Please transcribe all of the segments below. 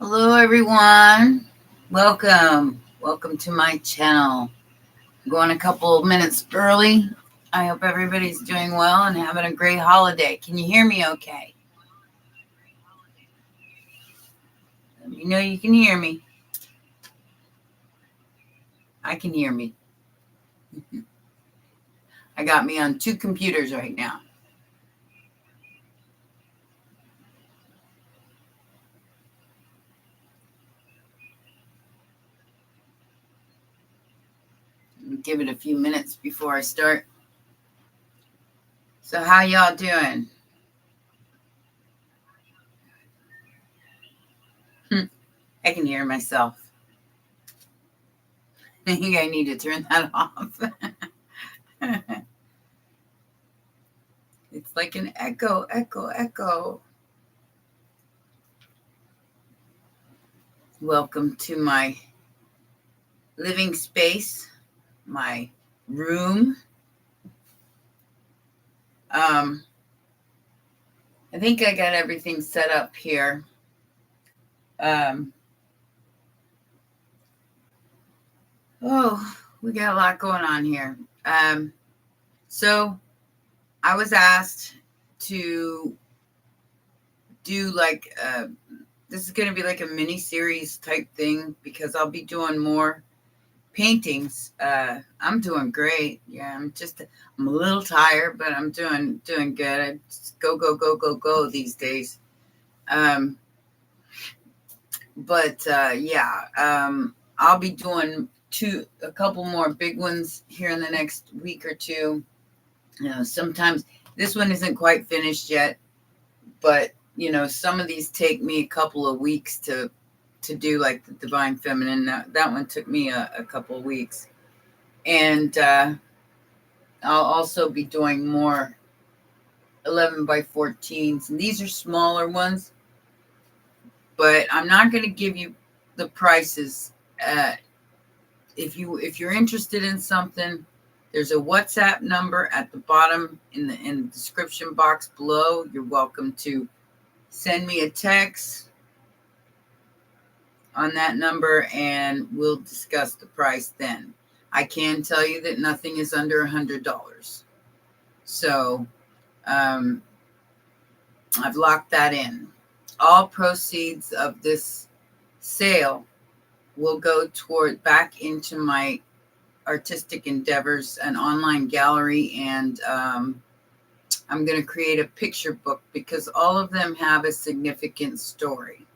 Hello, everyone. Welcome to my channel. I'm going a couple of minutes early. I hope everybody's doing well and having a great holiday. Can you hear me okay? Let me know you can hear me. I can hear me. I got me on two computers right now. Give it a few minutes before I start. So how y'all doing? I can hear myself. I think I need to turn that off. It's like an echo, echo, echo. Welcome to my living space, my room. I think I got everything set up here. We got a lot going on here. So I was asked to do like, this is going to be like a mini series type thing because I'll be doing more paintings. I'm doing great. Yeah, I'm a little tired, but I'm doing good. I just go these days. I'll be doing a couple more big ones here in the next week or two. Sometimes this one isn't quite finished yet, but some of these take me a couple of weeks to do, like the Divine Feminine. That one took me a couple of weeks. And I'll also be doing more 11 by 14s. And these are smaller ones, but I'm not going to give you the prices. If you're interested in something, there's a WhatsApp number at the bottom in the description box below. You're welcome to send me a text on that number and we'll discuss the price then. I can tell you that nothing is under $100. So I've locked that in. All proceeds of this sale will go back into my artistic endeavors, an online gallery, and I'm going to create a picture book because all of them have a significant story.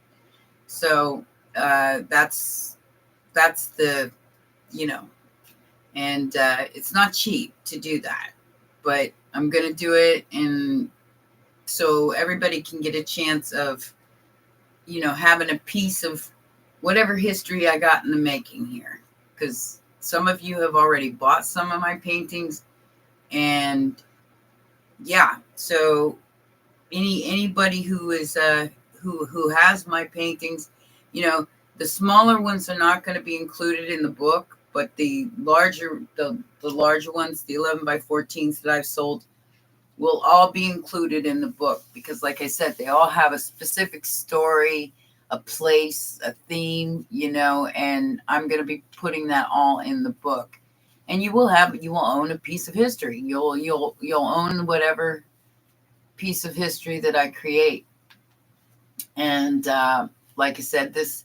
So that's the, and it's not cheap to do that, but I'm going to do it. And so everybody can get a chance of, having a piece of whatever history I got in the making here. Because some of you have already bought some of my paintings. And yeah, so anybody who is, who has my paintings, the smaller ones are not going to be included in the book, but the larger ones, the 11 by 14s that I've sold, will all be included in the book because, like I said, they all have a specific story, a place, a theme, and I'm going to be putting that all in the book. And you will own a piece of history. You'll own whatever piece of history that I create. And like I said, these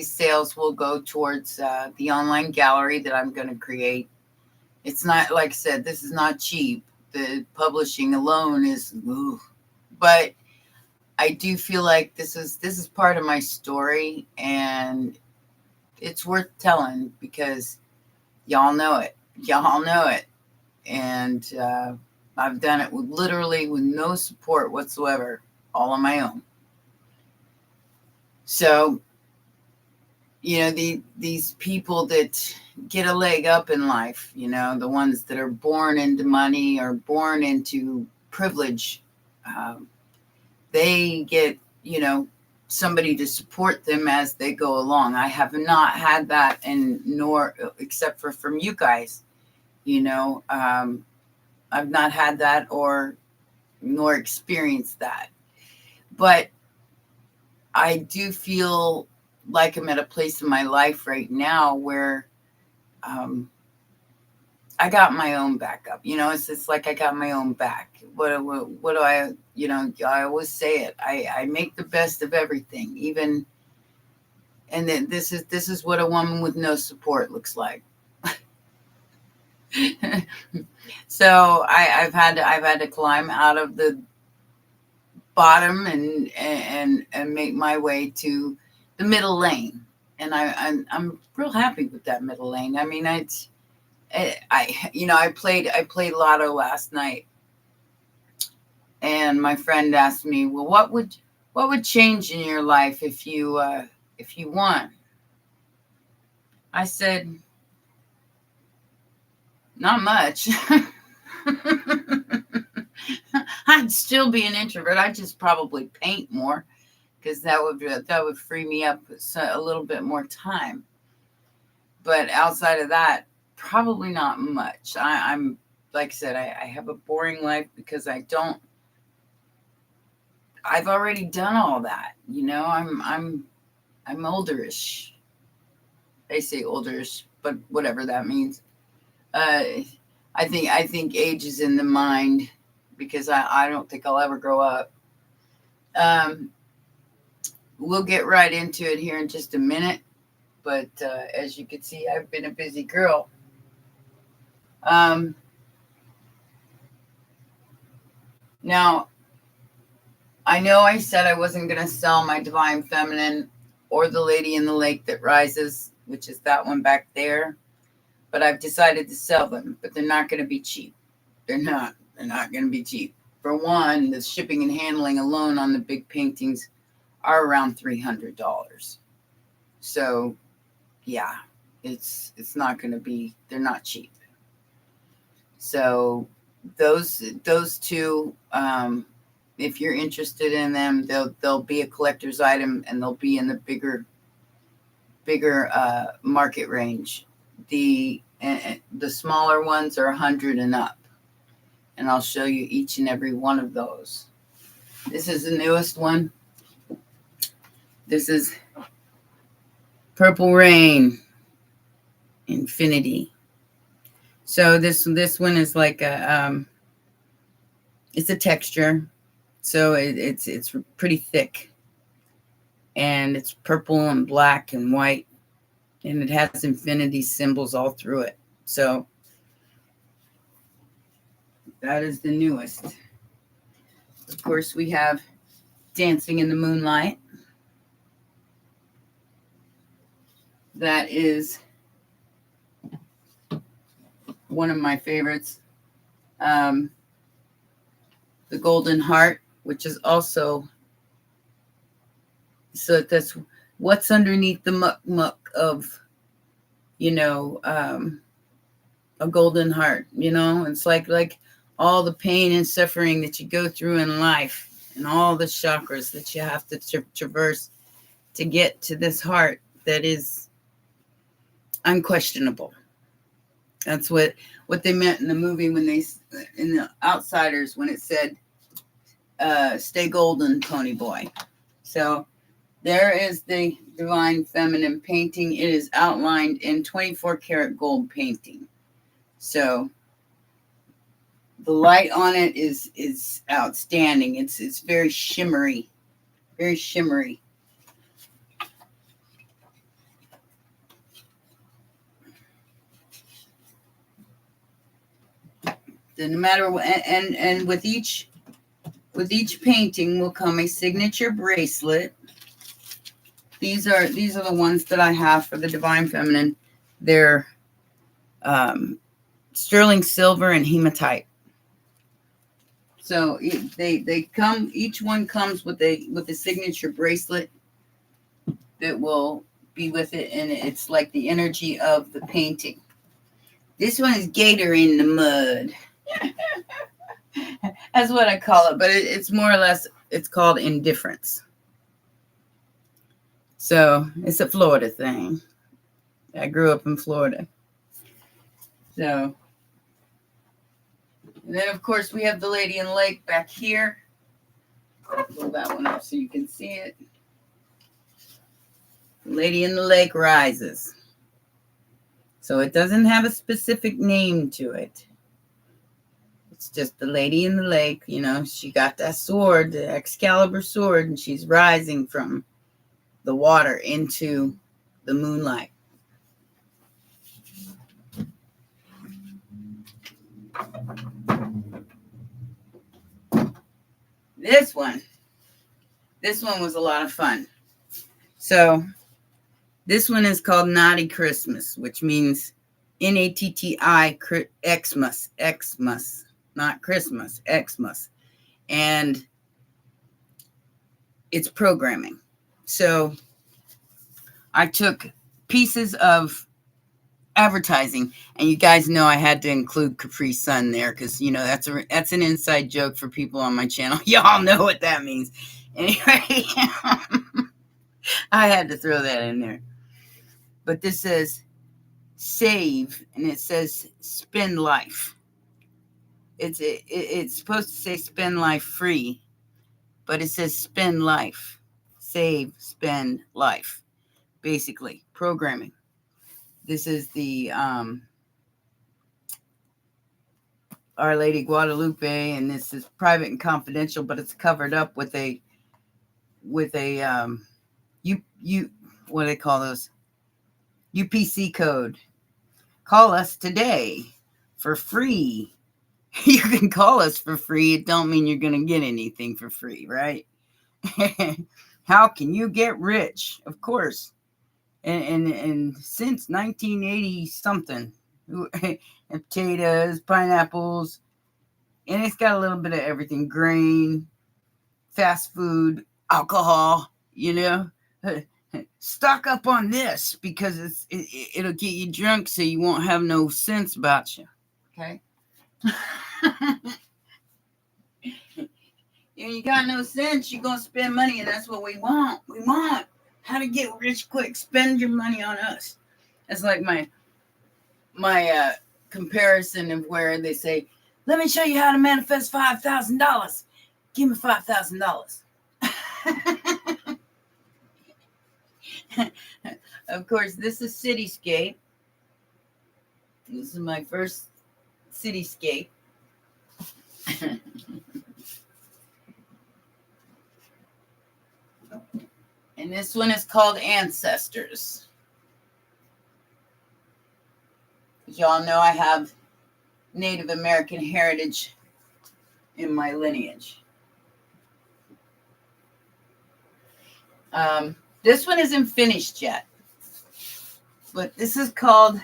sales will go towards the online gallery that I'm going to create. It's not, like I said, this is not cheap. The publishing alone is, but I do feel like this is part of my story, and it's worth telling because y'all know it, and I've done it with no support whatsoever, all on my own. So, these people that get a leg up in life, the ones that are born into money or born into privilege, they get, somebody to support them as they go along. I have not had that, and nor except for from you guys, I've not had that nor experienced that. But I do feel like I'm at a place in my life right now where I got my own backup. It's like I got my own back. What do I, I always say it. I make the best of everything, even, and then this is what a woman with no support looks like. So I've had to climb out of the bottom and make my way to the middle lane, and I'm real happy with that middle lane. I mean, I played lotto last night, and my friend asked me, well, what would change in your life if you won? I said, not much. I'd still be an introvert. I'd just probably paint more, because that would free me up a little bit more time. But outside of that, probably not much. I'm like I said, I have a boring life because I've already done all that. I'm olderish. They say olderish, but whatever that means. I think age is in the mind, because I don't think I'll ever grow up. We'll get right into it here in just a minute. But as you can see, I've been a busy girl. Now, I know I said I wasn't going to sell my Divine Feminine or the Lady in the Lake That Rises, which is that one back there. But I've decided to sell them, but they're not going to be cheap. They're not going to be cheap. For one, the shipping and handling alone on the big paintings are around $300. So, yeah, it's not going to be, they're not cheap. So those two, if you're interested in them, they'll be a collector's item, and they'll be in the bigger market range. The smaller ones are 100 and up, and I'll show you each and every one of those. This is the newest one. This is Purple Rain Infinity. So this one is like it's a texture, so it's pretty thick, and it's purple and black and white, and it has infinity symbols all through it. So that is the newest. Of course, we have Dancing in the Moonlight. That is one of my favorites. The Golden Heart, which is also, so that's what's underneath the muck of, a golden heart. It's like all the pain and suffering that you go through in life, and all the chakras that you have to traverse to get to this heart that is unquestionable. That's what they meant in the movie when in The Outsiders, when it said, stay golden, pony boy. So there is the Divine Feminine painting. It is outlined in 24 karat gold painting. So the light on it is outstanding. It's very shimmery, very shimmery. No matter what, and with each painting will come a signature bracelet. These are the ones that I have for the Divine Feminine. They're sterling silver and hematite. So they come. Each one comes with a signature bracelet that will be with it, and it's like the energy of the painting. This one is Gator in the Mud. That's what I call it, but it's more or less, it's called Indifference. So it's a Florida thing. I grew up in Florida. So, and then of course we have the Lady in the Lake back here. I'll pull that one up so you can see it. Lady in the Lake rises. So it doesn't have a specific name to it. It's just the Lady in the Lake. You know, she got that sword, the Excalibur sword, and she's rising from the water into the moonlight. This one was a lot of fun. So this one is called Naughty Christmas, which means N-A-T-T-I Xmas, Xmas, not Christmas, Xmas. And it's programming. So I took pieces of advertising, and you guys know I had to include Capri Sun there because, you know, that's an inside joke for people on my channel. Y'all know what that means. Anyway, I had to throw that in there. But this says save, and it says spend life. It's supposed to say spend life free, but it says spend life. Save, spend life. Basically, programming. This is the Our Lady Guadalupe, and this is private and confidential, but it's covered up with a what do they call those? UPC code. Call us today for free. You can call us for free. It don't mean you're going to get anything for free, right? How can you get rich? Of course. And since 1980 something, potatoes, pineapples, and it's got a little bit of everything: grain, fast food, alcohol. You know, stock up on this because it'll get you drunk, so you won't have no sense about you. Okay. You got no sense, you're gonna spend money, and that's what we want. We want how to get rich quick. Spend your money on us. That's like my comparison of where they say, "Let me show you how to manifest $5,000. Give me $5,000." Of course, this is Cityscape. This is my first Cityscape. And this one is called Ancestors. As y'all know, I have Native American heritage in my lineage. This one isn't finished yet, but this is called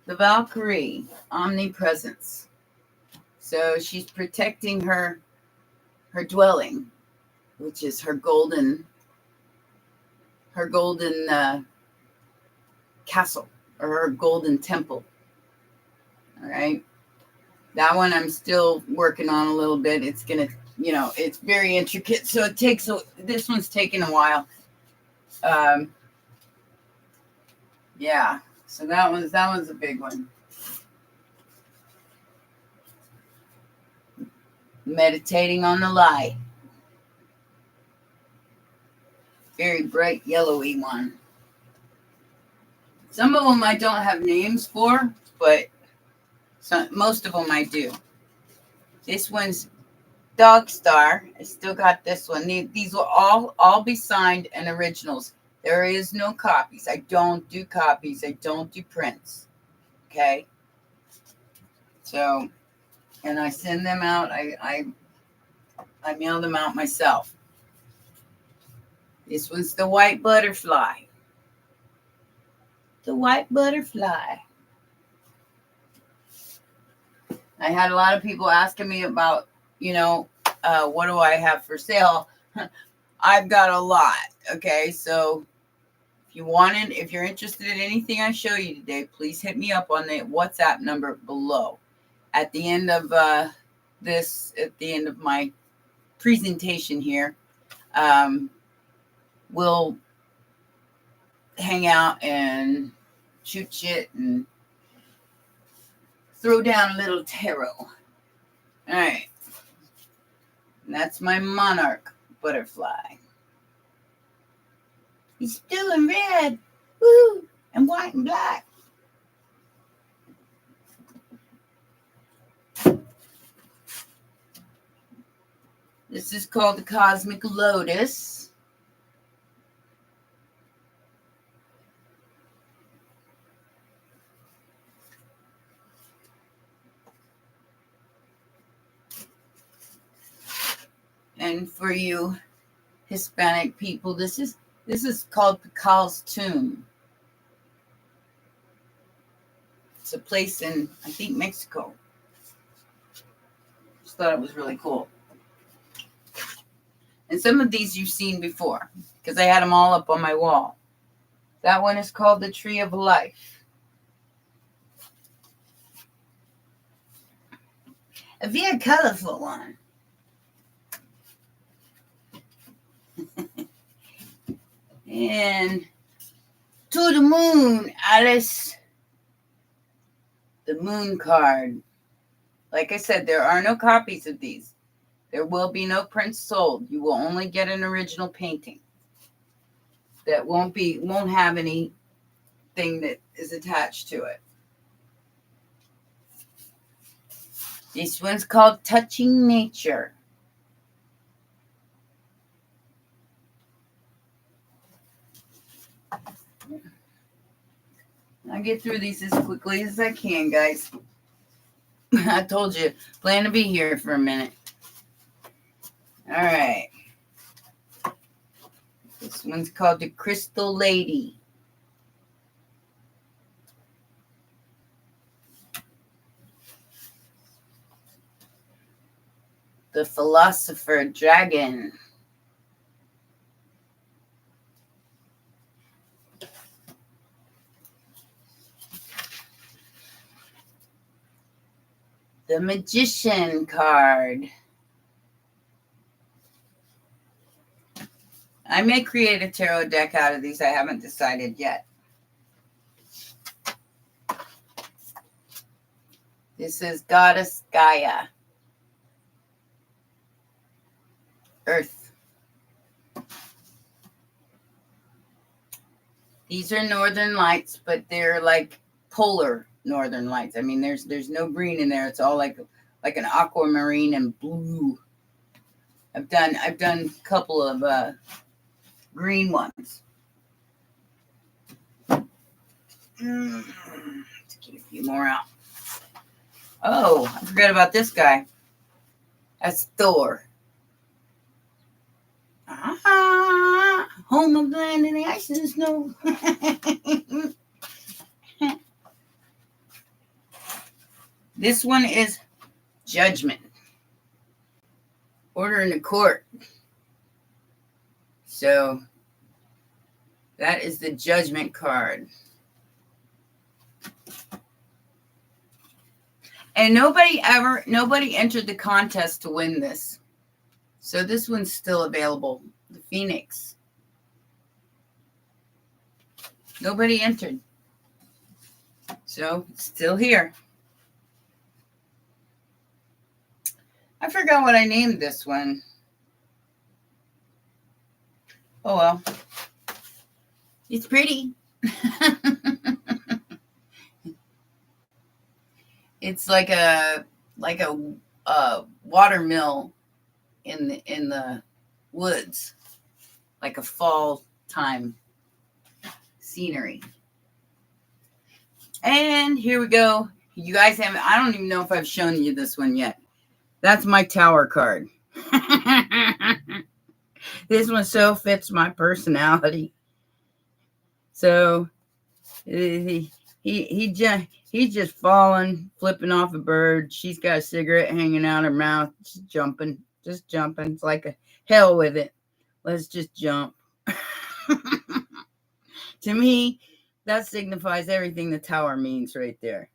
the Valkyrie Omnipresence. So she's protecting her dwelling, which is her golden castle, or her golden temple. All right. That one I'm still working on a little bit. It's going to, you know, it's very intricate. So this one's taking a while. Yeah. So that one's a big one. Meditating on the light. Very bright yellowy one. Some of them I don't have names for, but most of them I do. This one's Dog Star. I still got this one. These will all be signed and originals. There is no copies. I don't do copies. I don't do prints. Okay. So, and I send them out. I mail them out myself. This one's the White Butterfly. The White Butterfly. I had a lot of people asking me about, you know, what do I have for sale? I've got a lot. Okay, so if you're interested in anything I show you today, please hit me up on the WhatsApp number below. At the end of at the end of my presentation here, we'll hang out and shoot shit and throw down a little tarot. All right. And that's my monarch butterfly. It's blue and red. Woo! And white and black. This is called the Cosmic Lotus. And for you Hispanic people, this is called Pical's Tomb. It's a place in, I think, Mexico. Just thought it was really cool. And some of these you've seen before, because I had them all up on my wall. That one is called the Tree of Life. A very colorful one. And to the moon, Alice. The moon card. Like I said, there are no copies of these. There will be no prints sold. You will only get an original painting. That won't have anything that is attached to it. This one's called Touching Nature. I get through these as quickly as I can, guys. I told you, plan to be here for a minute. All right. This one's called the Crystal Lady. The Philosopher Dragon. The Magician card. I may create a tarot deck out of these. I haven't decided yet. This is Goddess Gaia. Earth. These are northern lights, but they're like polar northern lights. I mean, there's no green in there. It's all like an aquamarine and blue. I've done a couple of green ones. Let's get a few more out. Oh, I forgot about this guy. That's Thor. Home of the land in the ice and snow. This one is Judgment. Order in the court. So that is the Judgment card. And nobody entered the contest to win this. So this one's still available. The Phoenix. Nobody entered. So it's still here. I forgot what I named this one. Oh well. It's pretty. It's like a watermill in the woods, like a fall time scenery. And here we go. You guys haven't. I don't even know if I've shown you this one yet. That's my Tower card. This one so fits my personality. So he's just falling, flipping off a bird. She's got a cigarette hanging out her mouth, just jumping. It's like a hell with it. Let's just jump. To me, that signifies everything the Tower means right there.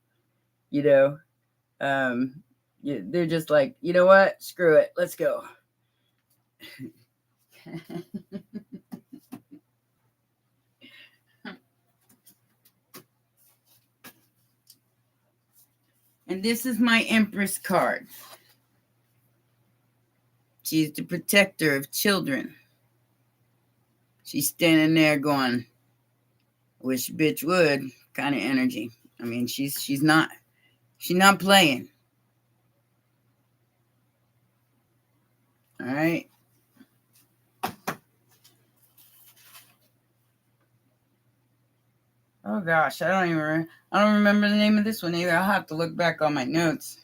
You know, they're just like, you know what? Screw it. Let's go. And this is my Empress card. She's the protector of children. She's standing there going, wish bitch would kind of energy. I mean, she's not playing. All right. Oh gosh, I don't remember the name of this one either. I'll have to look back on my notes.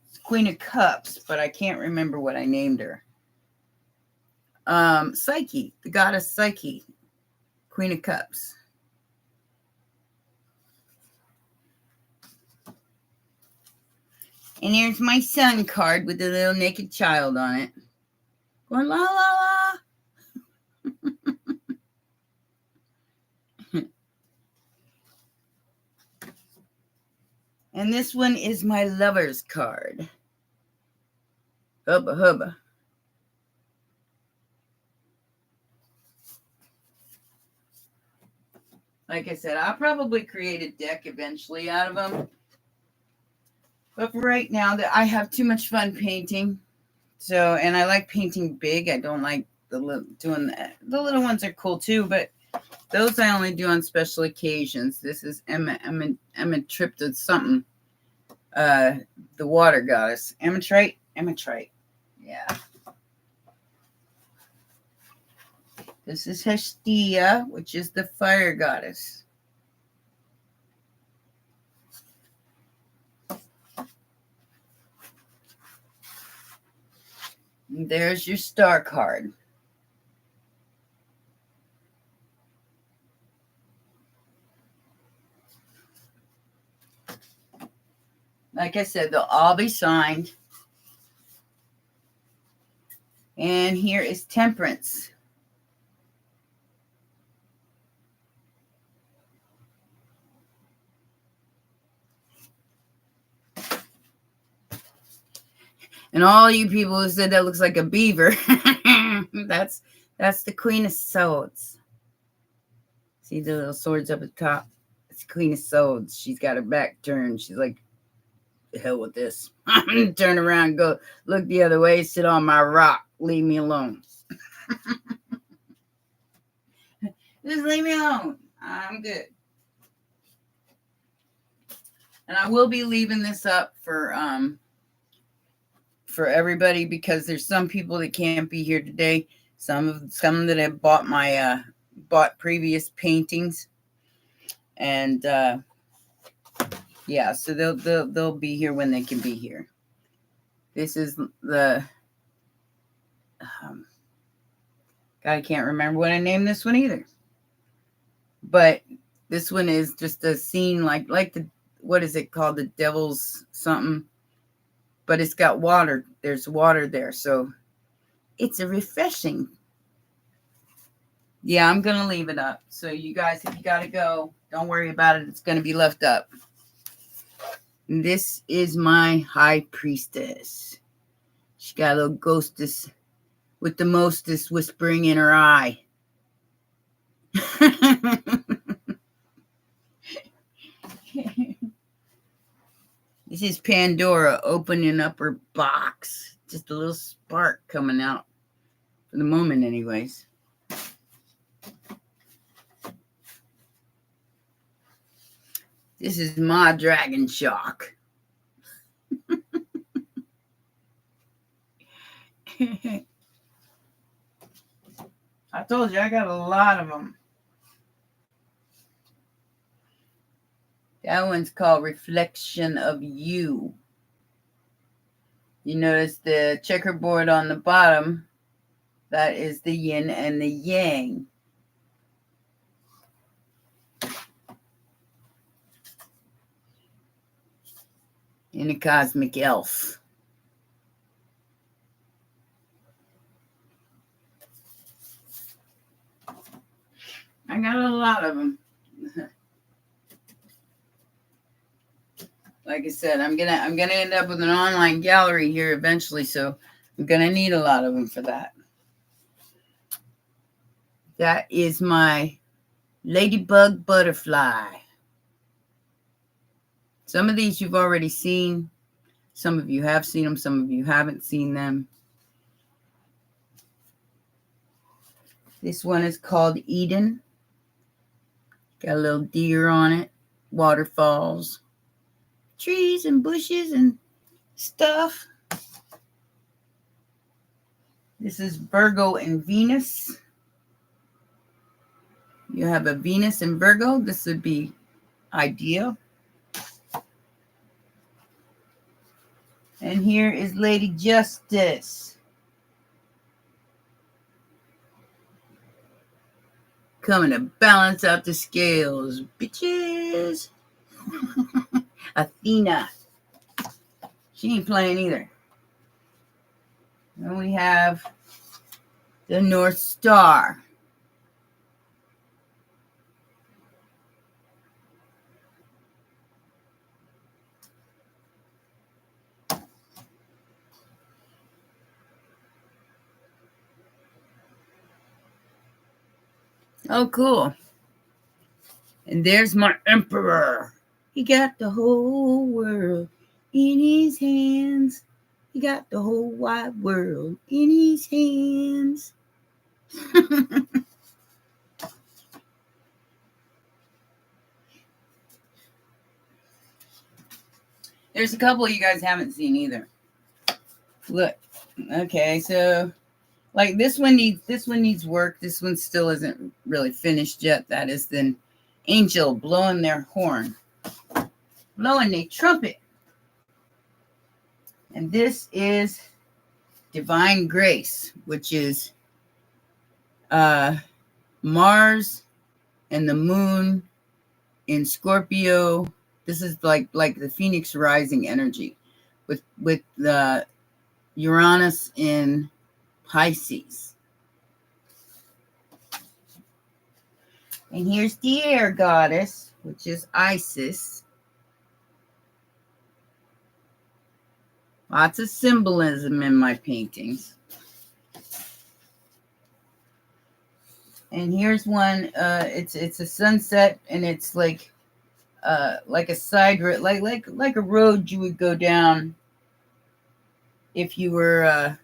It's Queen of Cups, but I can't remember what I named her. Psyche, the goddess Psyche, Queen of Cups. And here's my sun card with a little naked child on it. Going la la la. And this one is my lover's card. Hubba hubba. Like I said, I'll probably create a deck eventually out of them. But for right now, that I have too much fun painting. So, and I like painting big. I don't like doing that. The little ones are cool too, but those I only do on special occasions. This is Emma Tripta something. The water goddess. Emmetrite. Yeah. This is Hestia, which is the fire goddess. And there's your star card. Like I said, they'll all be signed. And here is Temperance. And all you people who said that looks like a beaver, that's the Queen of Swords. See the little swords up at the top? It's Queen of Swords. She's got her back turned. She's like, the hell with this. Turn around, go look the other way, sit on my rock, leave me alone. Just leave me alone. I'm good. And I will be leaving this up for everybody because there's some people that can't be here today. Some that have bought my bought previous paintings, and yeah, so they'll be here when they can be here. This is the God, I can't remember what I named this one either. But this one is just a scene like the, what is it called? The Devil's something. But it's got water. There's water there. So it's a refreshing. Yeah, I'm going to leave it up. So you guys, if you got to go, don't worry about it. It's going to be left up. And this is my high priestess. She got a little ghostess with the mostest whispering in her eye. This is Pandora opening up her box. Just a little spark coming out. For the moment, anyways. This is my Dragon Shock. I told you I got a lot of them. That one's called Reflection of You. You notice the checkerboard on the bottom. That is the yin and the yang. And a cosmic elf. I got a lot of them. Like I said, I'm gonna end up with an online gallery here eventually, so I'm gonna need a lot of them for that. That is my ladybug butterfly. Some of these you've already seen. Some of you have seen them. Some of you haven't seen them. This one is called Eden. Got a little deer on it, waterfalls, trees and bushes and stuff. This is Virgo and Venus. You have a Venus and Virgo. This would be ideal. And here is Lady Justice. Coming to balance out the scales, bitches. Athena. She ain't playing either. Then we have the North Star. Oh, cool. And there's my Emperor. He got the whole world in his hands. He got the whole wide world in his hands. There's a couple you guys haven't seen either. Look. Okay, so like this one needs work. This one still isn't really finished yet. That is the angel blowing their horn. Blowing their trumpet. And this is Divine Grace, which is Mars and the moon in Scorpio. This is like the Phoenix rising energy with the Uranus in Pisces. And here's the air goddess, which is Isis. Lots of symbolism in my paintings. And here's one. It's a sunset, and it's like a side road, like a road you would go down if you were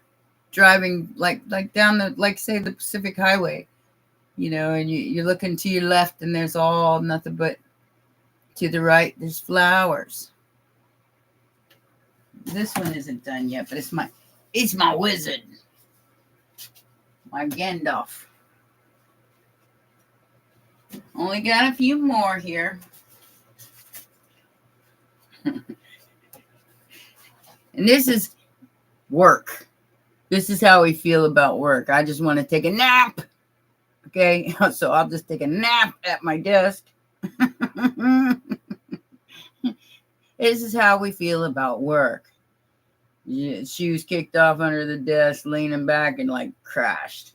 driving like down the say the Pacific Highway, and you're looking to your left, and there's all nothing but to the right. There's flowers. This one isn't done yet, but it's my wizard, my Gandalf. Only got a few more here. And this is work. This is how we feel about work. I just want to take a nap. Okay, so I'll just take a nap at my desk. This is how we feel about work. Yeah, shoes kicked off under the desk, leaning back and like crashed.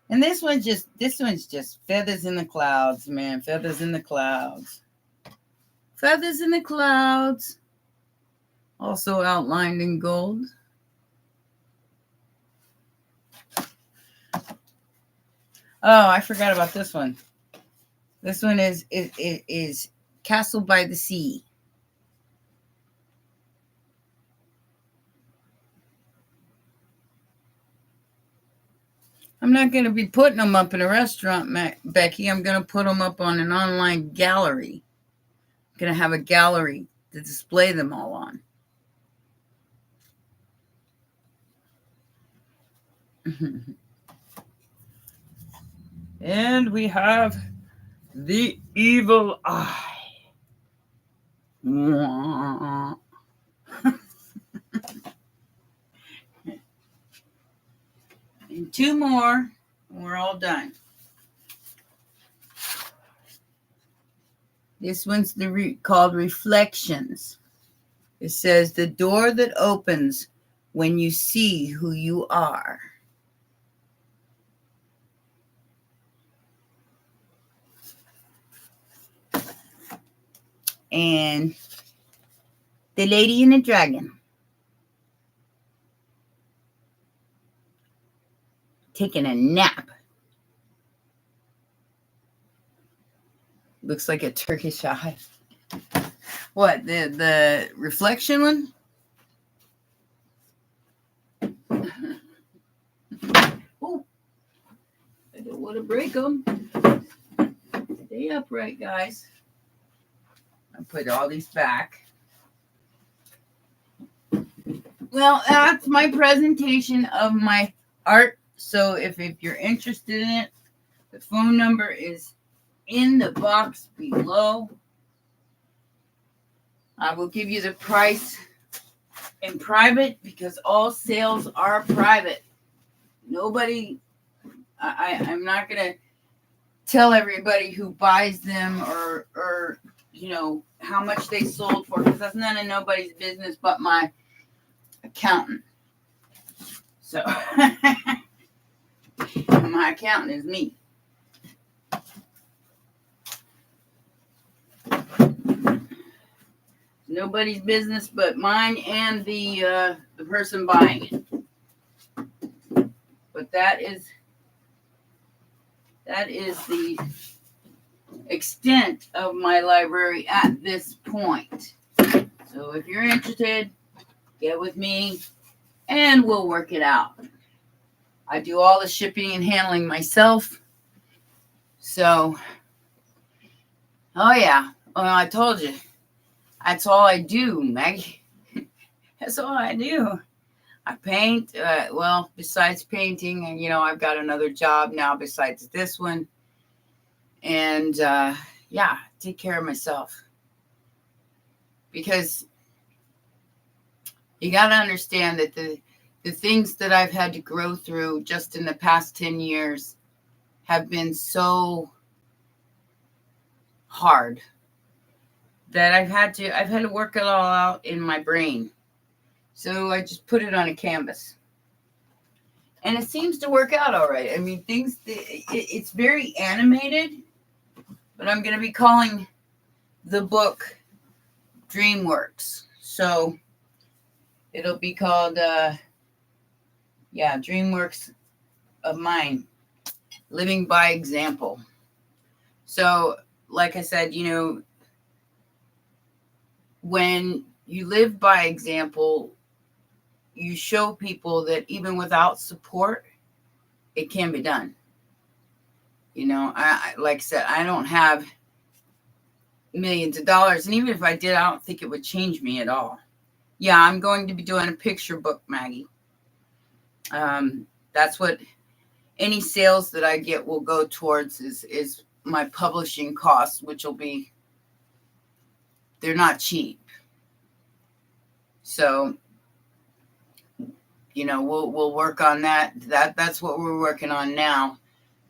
And this one's just feathers in the clouds, man. Feathers in the clouds. Feathers in the clouds. Also outlined in gold. Oh, I forgot about this one. This one is Castle by the Sea. I'm not going to be putting them up in a restaurant, Becky. I'm going to put them up on an online gallery. I'm going to have a gallery to display them all on. And we have the evil eye. And two more, and we're all done. This one's called Reflections. It says, the door that opens when you see who you are. And the Lady and the Dragon. Taking a nap. Looks like a Turkish eye. What, the reflection one? Ooh, want to break them. Stay upright, guys. I put all these back. Well, that's my presentation of my art. So if you're interested in it, the phone number is in the box below. I will give you the price in private because all sales are private. Nobody, I'm not going to tell everybody who buys them or you know, how much they sold for, because that's none of nobody's business but my accountant. So my accountant is me. Nobody's business but mine and the person buying it. But that is the extent of my library at this point. So if you're interested, get with me and we'll work it out. I do all the shipping and handling myself. So, oh yeah. Well, I told you. That's all I do, Maggie. That's all I do. I paint. Well, besides painting, and you know, I've got another job now besides this one. And yeah, take care of myself. Because you got to understand that the things that I've had to grow through just in the past 10 years have been so hard that I've had to work it all out in my brain. So I just put it on a canvas. And it seems to work out all right. I mean, it's very animated, but I'm going to be calling the book DreamWorks. So it'll be called, DreamWorks of Mine, Living by Example. So, like I said, you know, when you live by example, you show people that even without support, it can be done. You know, I like I said, I don't have millions of dollars. And even if I did, I don't think it would change me at all. Yeah, I'm going to be doing a picture book, Maggie. That's what any sales that I get will go towards is my publishing costs, which will be, they're not cheap. So, you know, we'll work on that. That's what we're working on now.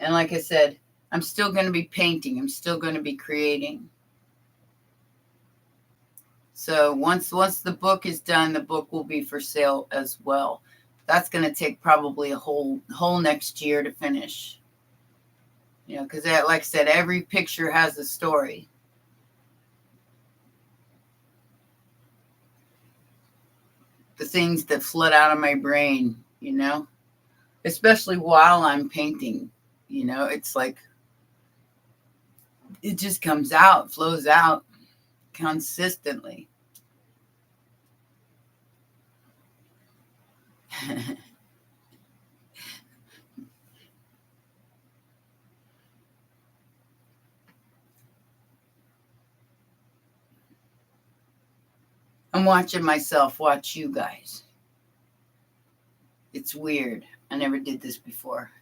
And like I said, I'm still going to be painting. I'm still going to be creating. So once the book is done, the book will be for sale as well. That's going to take probably a whole next year to finish. You know, because like I said, every picture has a story. The things that flood out of my brain, you know, especially while I'm painting, you know, it's like, it just comes out, flows out consistently. I'm watching myself watch you guys. It's weird. I never did this before.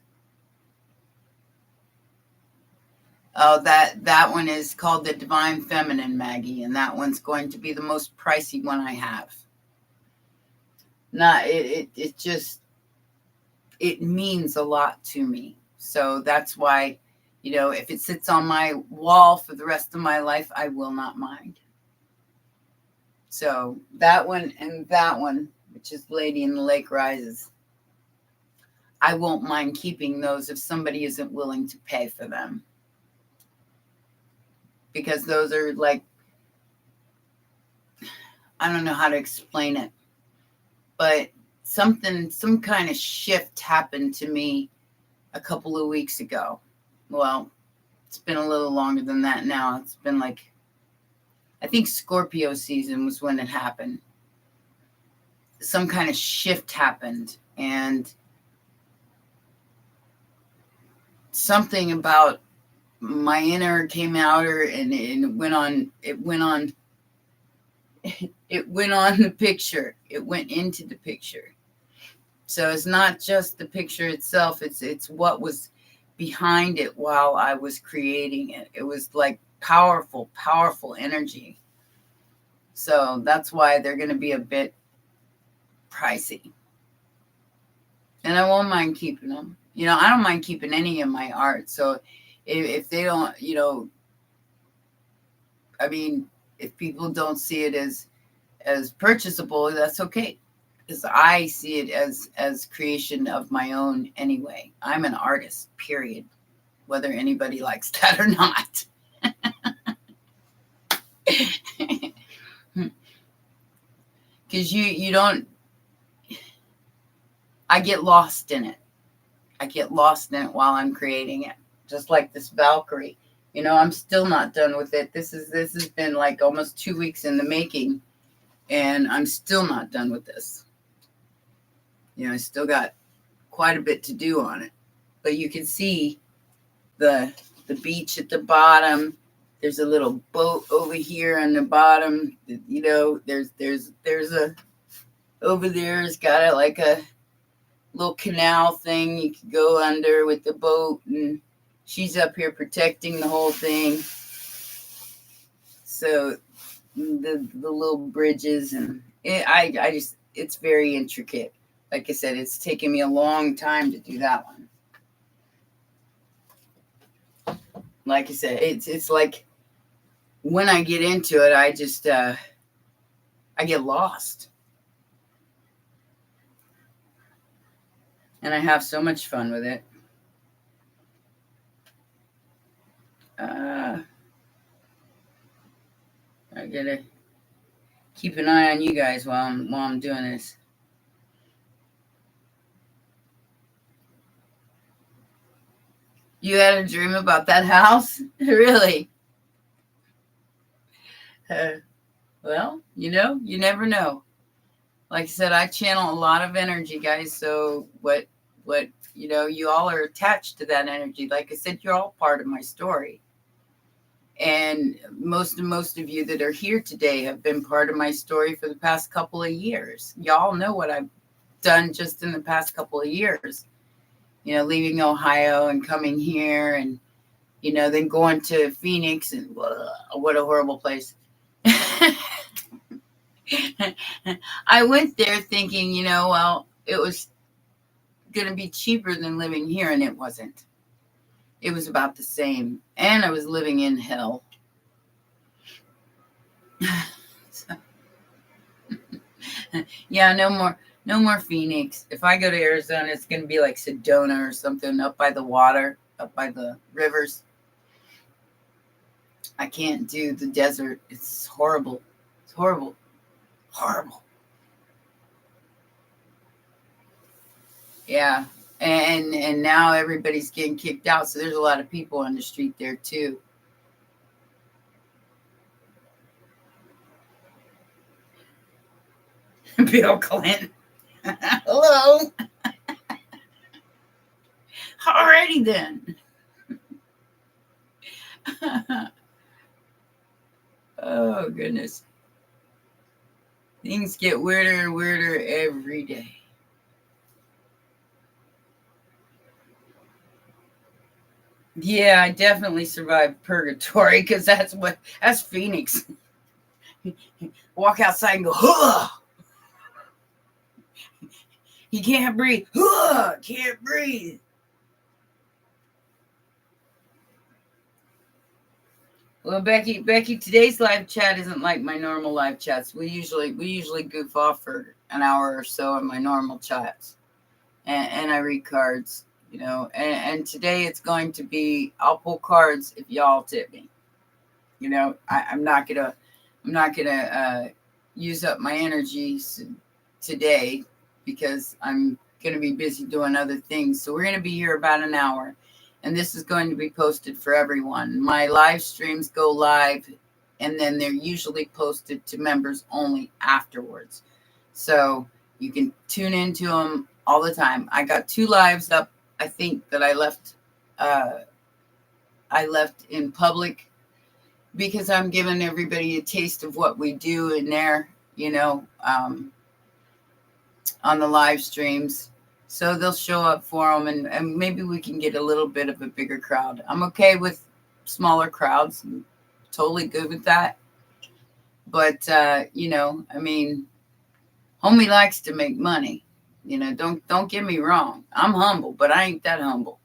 Oh, that one is called the Divine Feminine, Maggie, and that one's going to be the most pricey one I have. It just, it means a lot to me. So that's why, you know, if it sits on my wall for the rest of my life, I will not mind. So that one and that one, which is Lady in the Lake Rises, I won't mind keeping those if somebody isn't willing to pay for them. Because those are like, I don't know how to explain it, but some kind of shift happened to me a couple of weeks ago. Well, it's been a little longer than that now. It's been like, I think Scorpio season was when it happened. Some kind of shift happened, and something about my inner came outer, and it went on the picture. It went into the picture. So it's not just the picture itself, it's what was behind it while I was creating it. It was like powerful energy. So that's why they're going to be a bit pricey. And I won't mind keeping them. I don't mind keeping any of my art. So if they don't, if people don't see it as purchasable, that's okay. Because I see it as creation of my own anyway. I'm an artist, period. Whether anybody likes that or not. Because you don't, I get lost in it. I get lost in it while I'm creating it. Just like this Valkyrie. I'm still not done with it. This has been like almost 2 weeks in the making, and I'm still not done with this. I still got quite a bit to do on it. But you can see the beach at the bottom. There's a little boat over here on the bottom. There's a over there. It's got like a little canal thing you could go under with the boat, and she's up here protecting the whole thing. So the little bridges, and it's very intricate. Like I said, it's taken me a long time to do that one. Like I said, it's like when I get into it, I just I get lost. And I have so much fun with it. I gotta keep an eye on you guys while I'm doing this. You had a dream about that house? Really? Well, you never know. Like I said, I channel a lot of energy, guys. So what you all are attached to that energy. Like I said, you're all part of my story. And most of you that are here today have been part of my story for the past couple of years. Y'all know what I've done just in the past couple of years. Leaving Ohio and coming here, and then going to Phoenix, and what a horrible place. I went there thinking, well, it was going to be cheaper than living here, and it wasn't. It was about the same, and I was living in hell. Yeah, no more Phoenix. If I go to Arizona, it's going to be like Sedona or something, up by the water, up by the rivers. I can't do the desert. It's horrible. It's horrible. Horrible. Yeah. And now everybody's getting kicked out, so there's a lot of people on the street there too. Bill Clinton. Hello. Alrighty then. Oh goodness. Things get weirder and weirder every day. Yeah, I definitely survived purgatory, because that's Phoenix. Walk outside and go, huh! You can't breathe. Huh! Can't breathe. Well, Becky, today's live chat isn't like my normal live chats. We usually goof off for an hour or so in my normal chats, and I read cards. And today it's going to be, I'll pull cards if y'all tip me. I'm not gonna use up my energy today, because I'm gonna be busy doing other things. So we're gonna be here about an hour, and this is going to be posted for everyone. My live streams go live, and then they're usually posted to members only afterwards. So you can tune into them all the time. I got 2 lives up, I think, that I left I left in public because I'm giving everybody a taste of what we do in there, on the live streams. So they'll show up for them, and maybe we can get a little bit of a bigger crowd. I'm okay with smaller crowds. I'm totally good with that. But, homie likes to make money. Don't get me wrong. I'm humble, but I ain't that humble.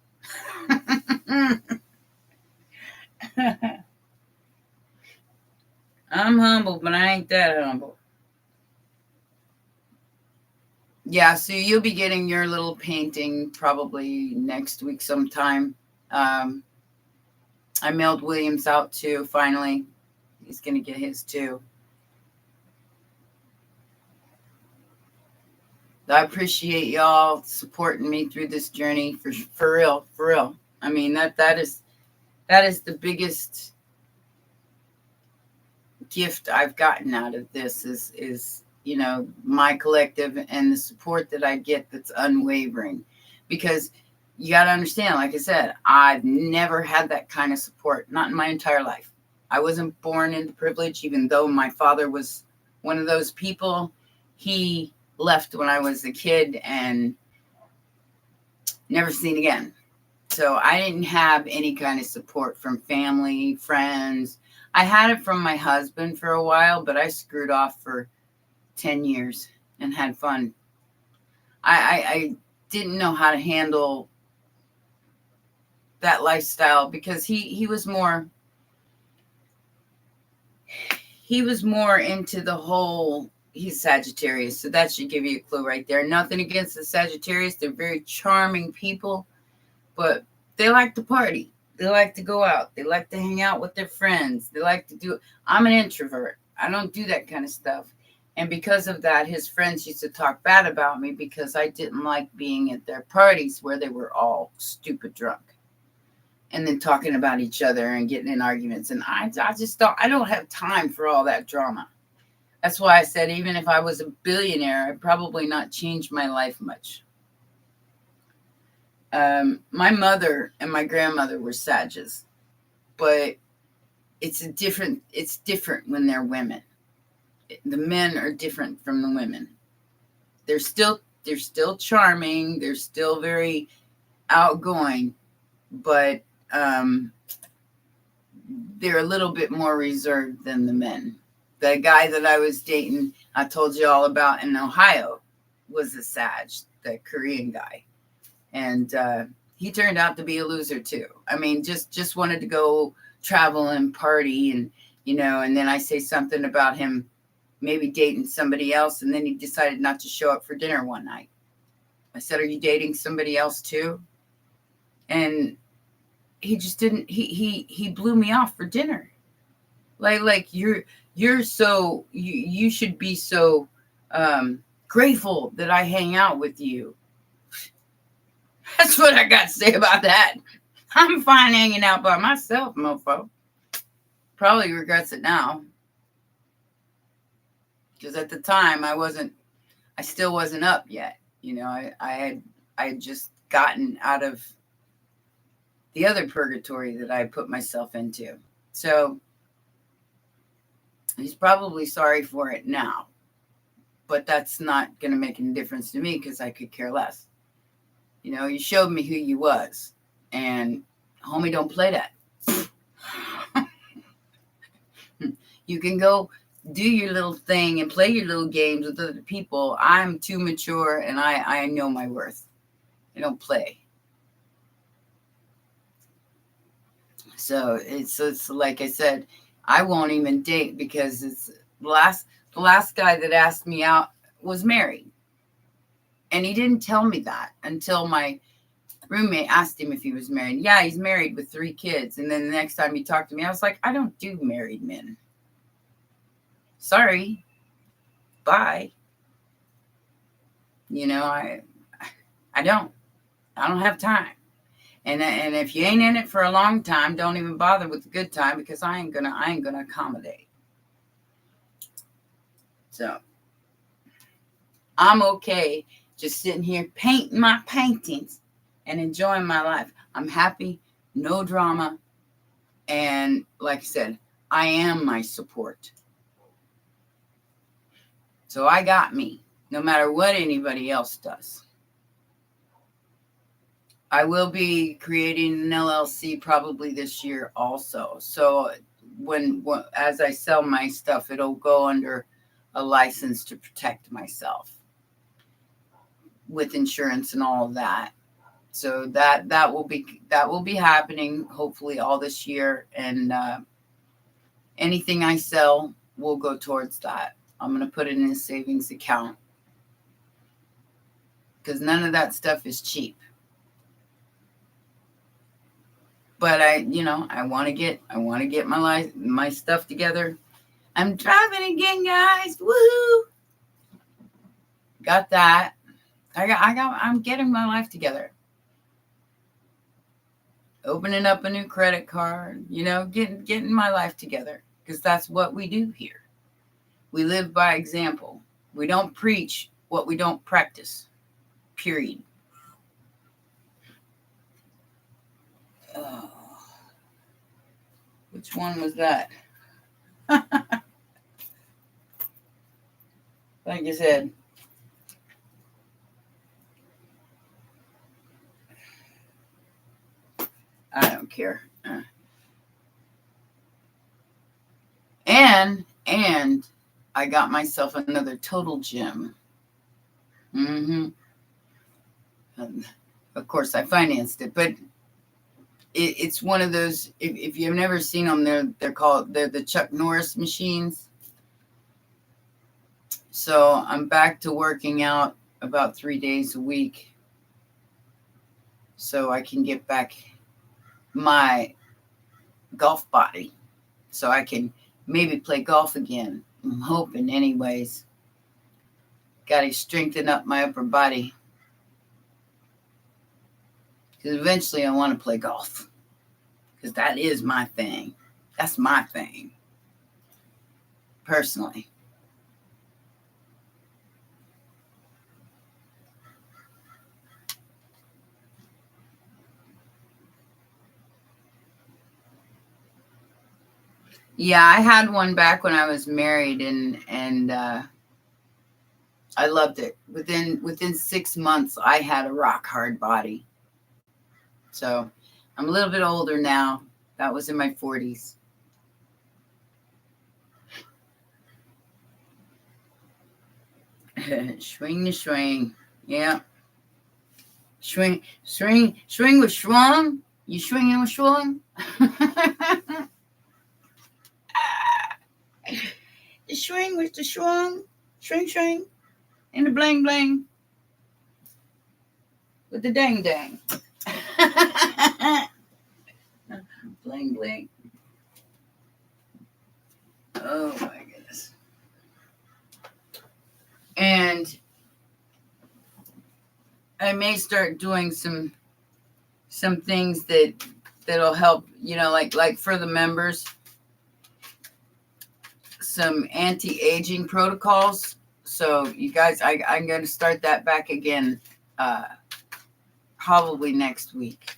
I'm humble, but I ain't that humble. Yeah, so you'll be getting your little painting probably next week sometime. I mailed Williams out too, finally. He's going to get his too. I appreciate y'all supporting me through this journey for real, for real. I mean, that is the biggest gift I've gotten out of this is my collective and the support that I get that's unwavering. Because you got to understand, like I said, I've never had that kind of support, not in my entire life. I wasn't born into privilege, even though my father was one of those people. He left when I was a kid and never seen again. So I didn't have any kind of support from family, friends. I had it from my husband for a while, but I screwed off for 10 years and had fun. I didn't know how to handle that lifestyle because he was more into the whole. He's Sagittarius, so that should give you a clue right there. Nothing against the Sagittarius. They're very charming people, but they like to party. They like to go out. They like to hang out with their friends. They like to do. I'm an introvert. I don't do that kind of stuff. And because of that, his friends used to talk bad about me because I didn't like being at their parties where they were all stupid drunk and then talking about each other and getting in arguments. And I don't have time for all that drama. That's why I said, even if I was a billionaire, I'd probably not change my life much. My mother and my grandmother were Sages, but it's different when they're women. The men are different from the women. They're still charming. They're still very outgoing, but they're a little bit more reserved than the men. The guy that I was dating, I told you all about in Ohio, was a Sag, the Korean guy. And he turned out to be a loser too. I mean, just wanted to go travel and party and then I say something about him maybe dating somebody else, and then he decided not to show up for dinner one night. I said, "Are you dating somebody else too?" And he just didn't. He blew me off for dinner. Like you're so you should be so grateful that I hang out with you. That's what I got to say about that. I'm fine hanging out by myself, mofo. Probably regrets it now. Because at the time I still wasn't up yet. I had just gotten out of the other purgatory that I put myself into. So he's probably sorry for it now. But that's not going to make any difference to me because I could care less. You showed me who you was. And homie, don't play that. You can go do your little thing and play your little games with other people. I'm too mature and I know my worth. I don't play. So it's like I said, I won't even date because it's the last guy that asked me out was married. And he didn't tell me that until my roommate asked him if he was married. Yeah, he's married with 3 kids. And then the next time he talked to me, I was like, I don't do married men. Sorry. Bye. I don't have time. And if you ain't in it for a long time, don't even bother with the good time because I ain't gonna accommodate. So I'm okay just sitting here painting my paintings and enjoying my life. I'm happy, no drama. And like I said, I am my support. So I got me, no matter what anybody else does. I will be creating an LLC probably this year also. So when as I sell my stuff, it'll go under a license to protect myself with insurance and all of that. So that will be happening hopefully all this year, and anything I sell will go towards that. I'm going to put it in a savings account because none of that stuff is cheap. But I want to get my stuff together. I'm driving again, guys. Woohoo! Got that. I'm getting my life together. Opening up a new credit card, getting my life together, because that's what we do here. We live by example. We don't preach what we don't practice. Period. Oh, which one was that? Like I said, I don't care. And I got myself another total gym. Of course, I financed it, but it's one of those. If you've never seen them, they're the Chuck Norris machines. So I'm back to working out about 3 days a week, so I can get back my golf body, so I can maybe play golf again. I'm hoping, anyways. Got to strengthen up my upper body, because eventually I want to play golf, because that is my thing. That's my thing, personally. Yeah, I had one back when I was married, and I loved it. Within 6 months, I had a rock hard body. So I'm a little bit older now. That was in my 40s. Swing the swing. Yeah. Swing with Schwung. You swinging with Schwung? The swing with the Schwung. Swing. And the bling bling. With the dang dang. Bling bling. Oh my goodness. And I may start doing some things that'll help, like for the members, some anti-aging protocols. So you guys, I'm going to start that back again, probably next week.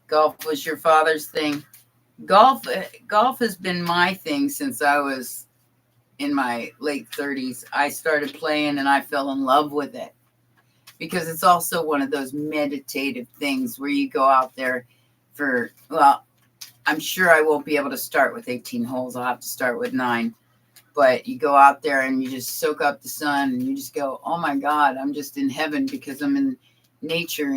Golf was your father's thing. Golf has been my thing since I was in my late 30s. I started playing and I fell in love with it, because it's also one of those meditative things where you go out there I'm sure I won't be able to start with 18 holes. I'll have to start with 9. But you go out there and you just soak up the sun and you just go, oh my God, I'm just in heaven, because I'm in nature.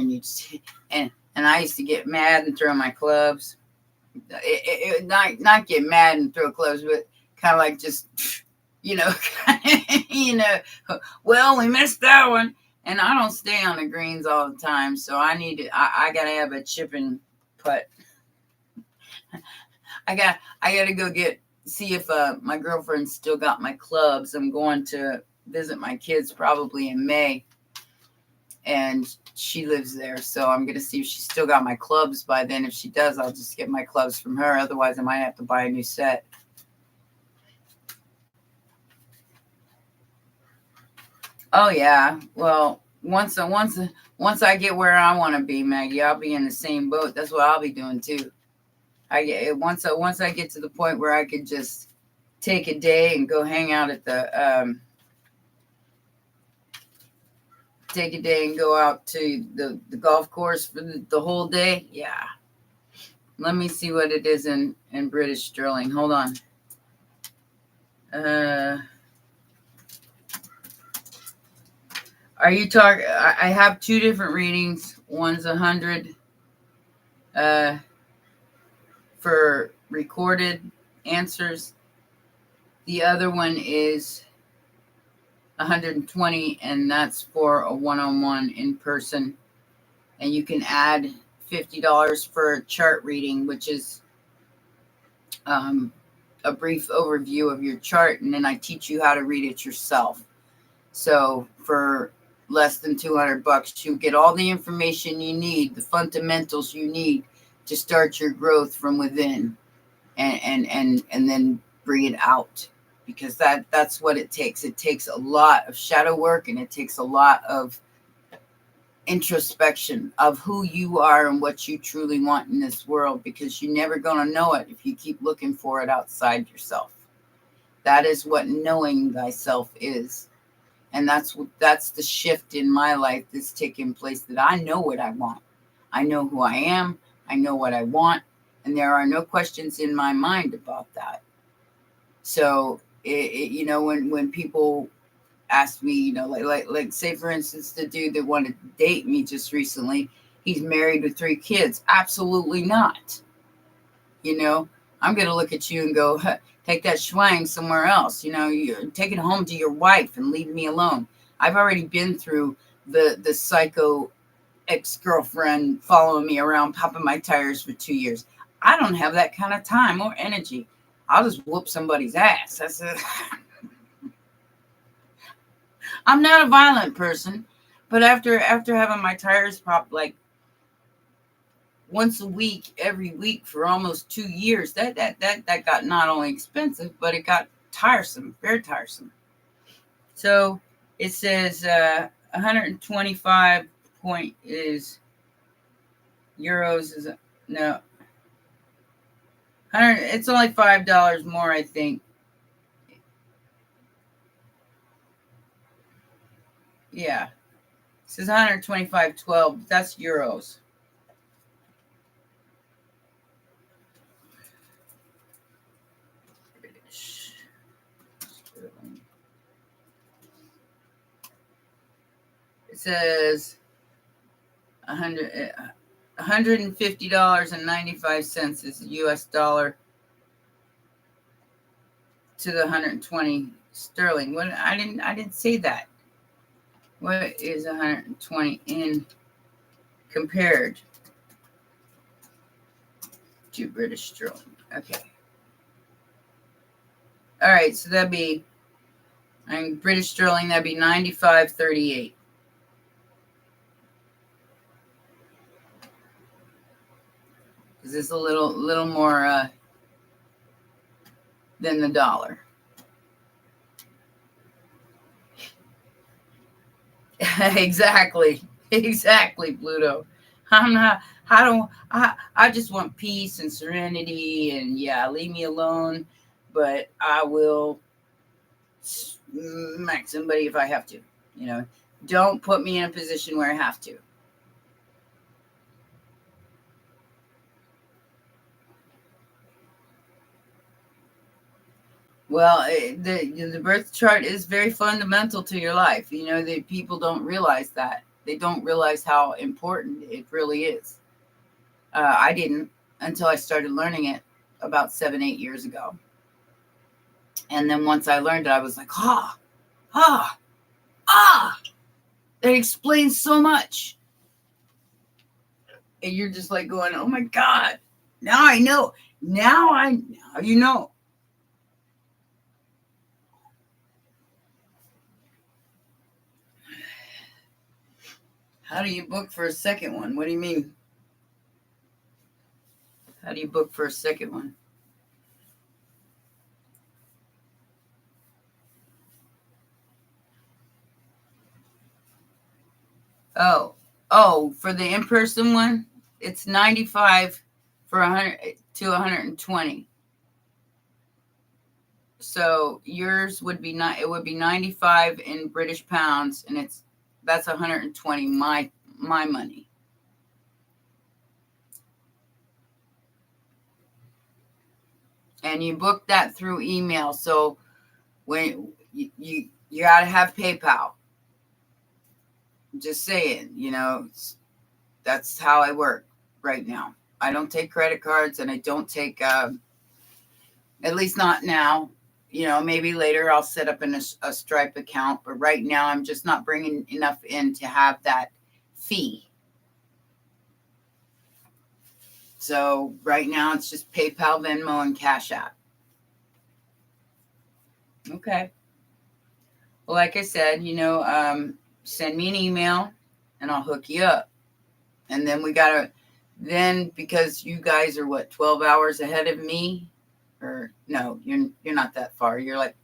And and I used to get mad and throw my clubs. Not get mad and throw clubs, but kind of like just, well, we missed that one. And I don't stay on the greens all the time, so I got to have a chipping putt. I got to go see if my girlfriend still got my clubs. I'm going to visit my kids probably in May, and she lives there, so I'm going to see if she still got my clubs by then. If she does, I'll just get my clubs from her. Otherwise, I might have to buy a new set. Oh yeah. Well, once I get where I want to be, Maggie, I'll be in the same boat. That's what I'll be doing too. Once I get to the point where I could just take a day and go hang out at the take a day and go out to the golf course for the whole day. Yeah. Let me see what it is in British sterling. Hold on. Are you talking? I have two different readings. One's 100 for recorded answers. The other one is 120, and that's for a one-on-one in person. And you can add $50 for a chart reading, which is a brief overview of your chart, and then I teach you how to read it yourself. So for less than $200, you get all the information you need, the fundamentals you need to start your growth from within, and then bring it out, because that's what it takes. It takes a lot of shadow work, and it takes a lot of introspection of who you are and what you truly want in this world, because you're never going to know it if you keep looking for it outside yourself. That is what knowing thyself is. And that's the shift in my life that's taking place, that I know what I want. I know who I am. I know what I want. And there are no questions in my mind about that. So, when people ask me, like say, for instance, the dude that wanted to date me just recently, he's married with 3 kids. Absolutely not. I'm going to look at you and go, take that schwang somewhere else. You take it home to your wife and leave me alone. I've already been through the psycho ex-girlfriend following me around, popping my tires for 2 years. I don't have that kind of time or energy. I'll just whoop somebody's ass. That's it. I'm not a violent person, but after having my tires popped like once a week, every week for almost 2 years, that got not only expensive, but it got tiresome, very tiresome. So it says 125 point is euros is no 100. It's only $5 more, I think. Yeah, it says 125.12. That's euros. It says $150.95 is the US dollar to the 120 sterling. What I didn't say that. What is 120 in compared to British sterling? Okay. All right, so that'd be British sterling. That'd be 95.38. Because it's a little more than the dollar. Exactly, Pluto. I'm not. I just want peace and serenity, and yeah, leave me alone. But I will smack somebody if I have to. Don't put me in a position where I have to. Well, the birth chart is very fundamental to your life. The people don't realize that. They don't realize how important it really is. I didn't until I started learning it about 7-8 years ago. And then once I learned it, I was like, that explains so much. And you're just like going, oh my God, now I know. Now you know. How do you book for a second one? What do you mean? How do you book for a second one? Oh, for the in-person one, it's 95 for 100 to 120. So yours would be not. It would be 95 in British pounds, and that's 120 my money. And you book that through email. So when you got to have PayPal. Just saying, that's how I work right now. I don't take credit cards, and I don't take, at least not now. Maybe later I'll set up a Stripe account, but right now I'm just not bringing enough in to have that fee. So right now it's just PayPal, Venmo, and Cash App. Okay. Well, like I said, send me an email and I'll hook you up. And then because you guys are 12 hours ahead of me, or no, you're not that far. You're like,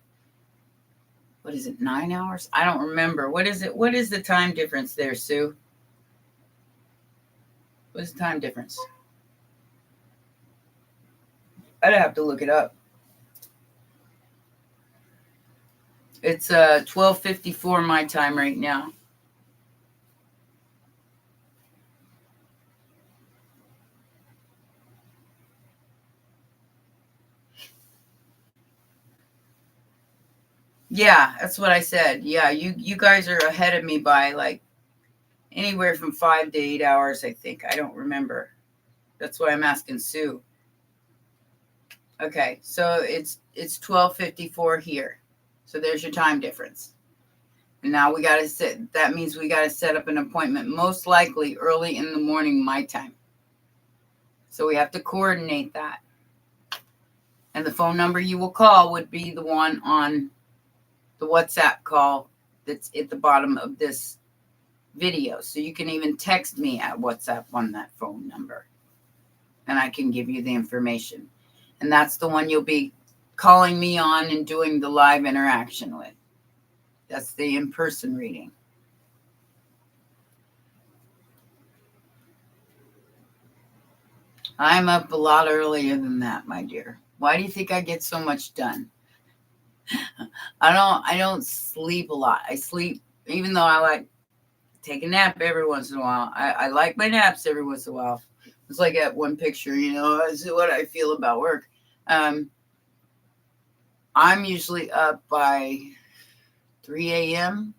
what is it, 9 hours? I don't remember. What is it? What is the time difference there, Sue? What's the time difference? I'd have to look it up. It's 12:54 my time right now. Yeah, that's what I said. Yeah, you guys are ahead of me by like anywhere from 5 to 8 hours, I think. I don't remember. That's why I'm asking Sue. Okay, so it's 12:54 here. So there's your time difference. And now that means we got to set up an appointment, most likely early in the morning, my time. So we have to coordinate that. And the phone number you will call would be the one on the WhatsApp call that's at the bottom of this video. So you can even text me at WhatsApp on that phone number. And I can give you the information. And that's the one you'll be calling me on and doing the live interaction with. That's the in-person reading. I'm up a lot earlier than that, my dear. Why do you think I get so much done? I don't sleep a lot. I sleep, even though I like take a nap every once in a while. I like my naps every once in a while. It's like that one picture, is what I feel about work. I'm usually up by 3 a.m.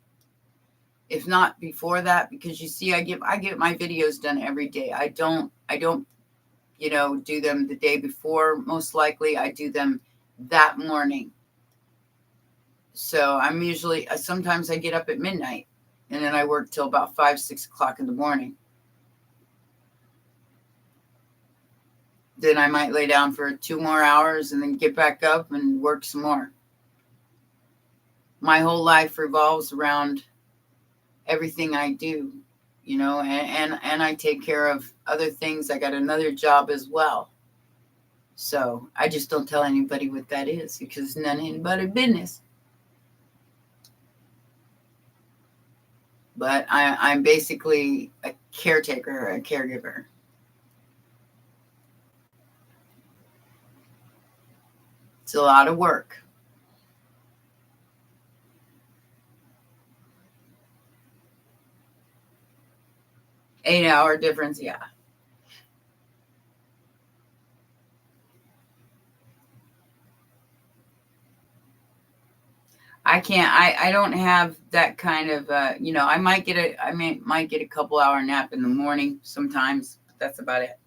If not before that, because you see, I get my videos done every day. I don't do them the day before. Most likely I do them that morning. So I'm usually, sometimes I get up at midnight and then I work till about 5, 6 o'clock in the morning. Then I might lay down for 2 more hours and then get back up and work some more. My whole life revolves around everything I do, and I take care of other things. I got another job as well. So I just don't tell anybody what that is because it's none of anybody's business. But I'm basically a caretaker, a caregiver. It's a lot of work. Eight-hour difference, yeah. I can't. I don't have that kind of. I might get a couple hour nap in the morning sometimes. But that's about it.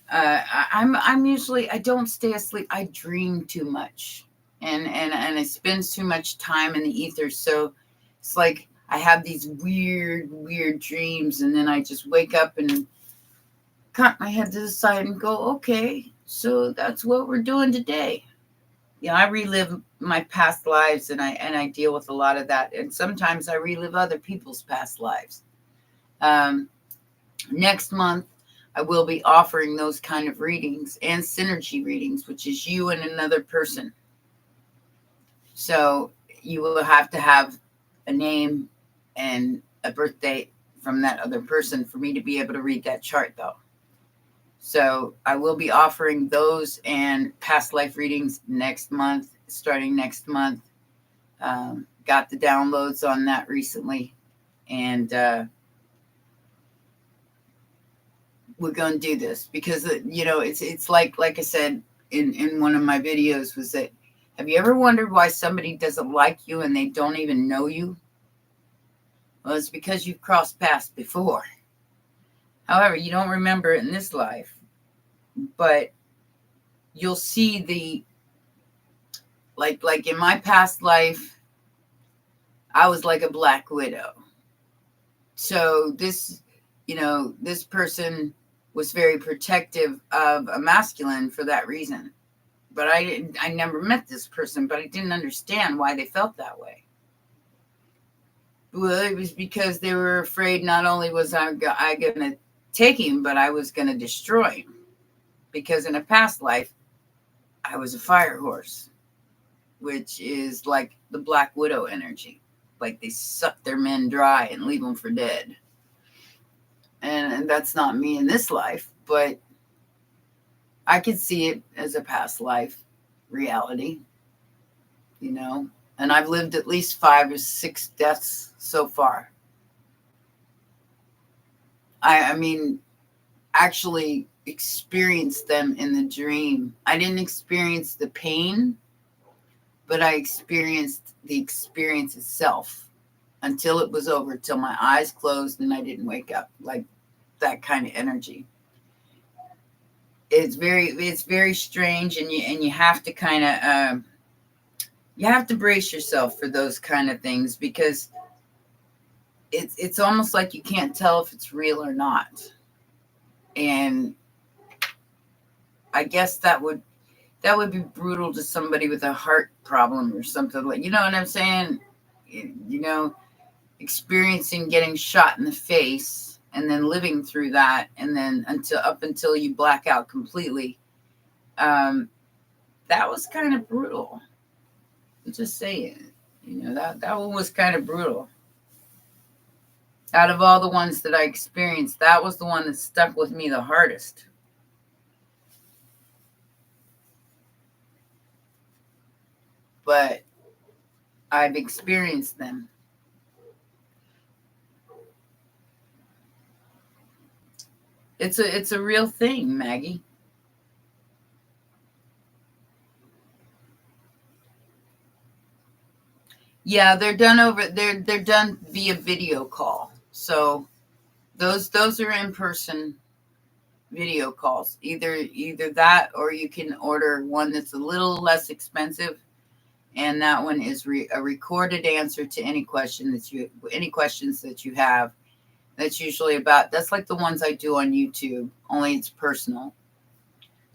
I'm usually, I don't stay asleep. I dream too much, and I spend too much time in the ether. So it's like I have these weird dreams, and then I just wake up and cock my head to the side and go, okay, so that's what we're doing today. I relive my past lives, and I deal with a lot of that. And sometimes I relive other people's past lives. Next month, I will be offering those kind of readings and synergy readings, which is you and another person. So you will have to have a name and a birthday from that other person for me to be able to read that chart, though. So I will be offering those and past life readings next month, starting next month. Got the downloads on that recently, and we're going to do this because it's like I said in one of my videos, was that, have you ever wondered why somebody doesn't like you and they don't even know you? Well, it's because you've crossed paths before. However, you don't remember it in this life, but you'll see the, like in my past life, I was like a black widow. So this person was very protective of a masculine for that reason. But I never met this person, but I didn't understand why they felt that way. Well, it was because they were afraid not only was I going to take him, but I was going to destroy him. Because in a past life, I was a fire horse, which is like the Black Widow energy. Like they suck their men dry and leave them for dead. And that's not me in this life, but I could see it as a past life reality, and I've lived at least 5 or 6 deaths so far. I mean, actually experienced them in the dream. I didn't experience the pain, but I experienced the experience itself until it was over, till my eyes closed and I didn't wake up. Like that kind of energy. It's very strange, and you have to kind of you have to brace yourself for those kind of things, because it's almost like you can't tell if it's real or not. And I guess that would be brutal to somebody with a heart problem or something, like, you know what I'm saying? Experiencing getting shot in the face and then living through that, and then until you black out completely. That was kind of brutal. I'm just saying, that one was kind of brutal. Out of all the ones that I experienced, that was the one that stuck with me the hardest. But I've experienced them. It's a real thing, Maggie. Yeah, they're done via video call. So those are in-person video calls. Either that, or you can order one that's a little less expensive, and that one is a recorded answer to any questions that you have. That's usually that's like the ones I do on YouTube, only it's personal.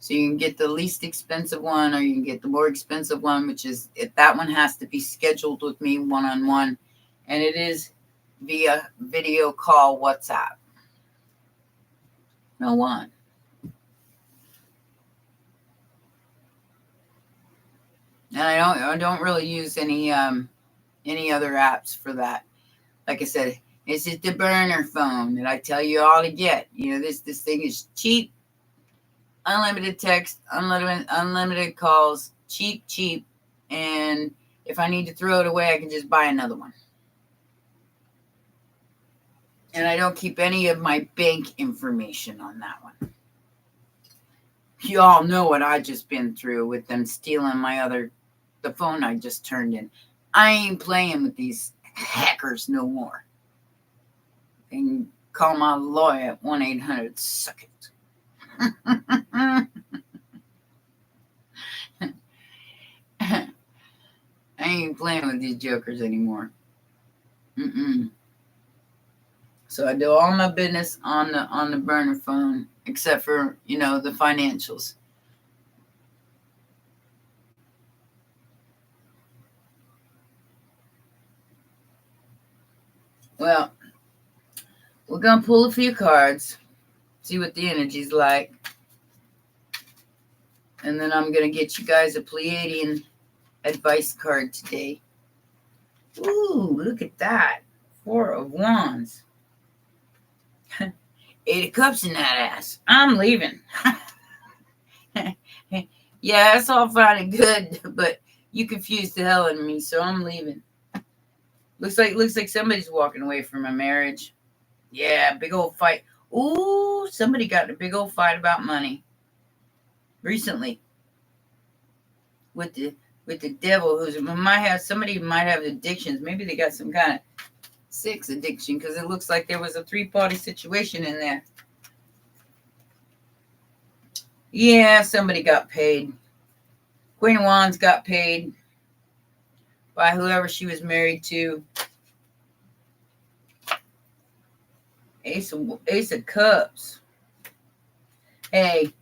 So you can get the least expensive one, or you can get the more expensive one, which is, that one has to be scheduled with me one-on-one, and it is via video call WhatsApp. No one. And I don't really use any other apps for that. Like I said, it's just a burner phone that I tell you all to get. This thing is cheap, unlimited text, unlimited calls, cheap, and if I need to throw it away, I can just buy another one. And I don't keep any of my bank information on that one. You all know what I just been through with them stealing the phone I just turned in. I ain't playing with these hackers no more. They can call my lawyer at 1-800-SUCK-IT. I ain't playing with these jokers anymore. So I do all my business on the burner phone, except for, the financials. Well, we're going to pull a few cards, see what the energy's like. And then I'm going to get you guys a Pleiadian advice card today. Ooh, look at that. Four of Wands. 8 of Cups in that ass. I'm leaving. Yeah, that's all fine and good, but you confused the hell out of me, so I'm leaving. Looks like somebody's walking away from a marriage. Yeah, big old fight. Ooh, somebody got in a big old fight about money recently with the devil, somebody might have addictions. Maybe they got some kind of sex addiction, because it looks like there was a 3-party situation in there. Yeah, somebody got paid. Queen of Wands got paid by whoever she was married to. Ace of Cups. Hey,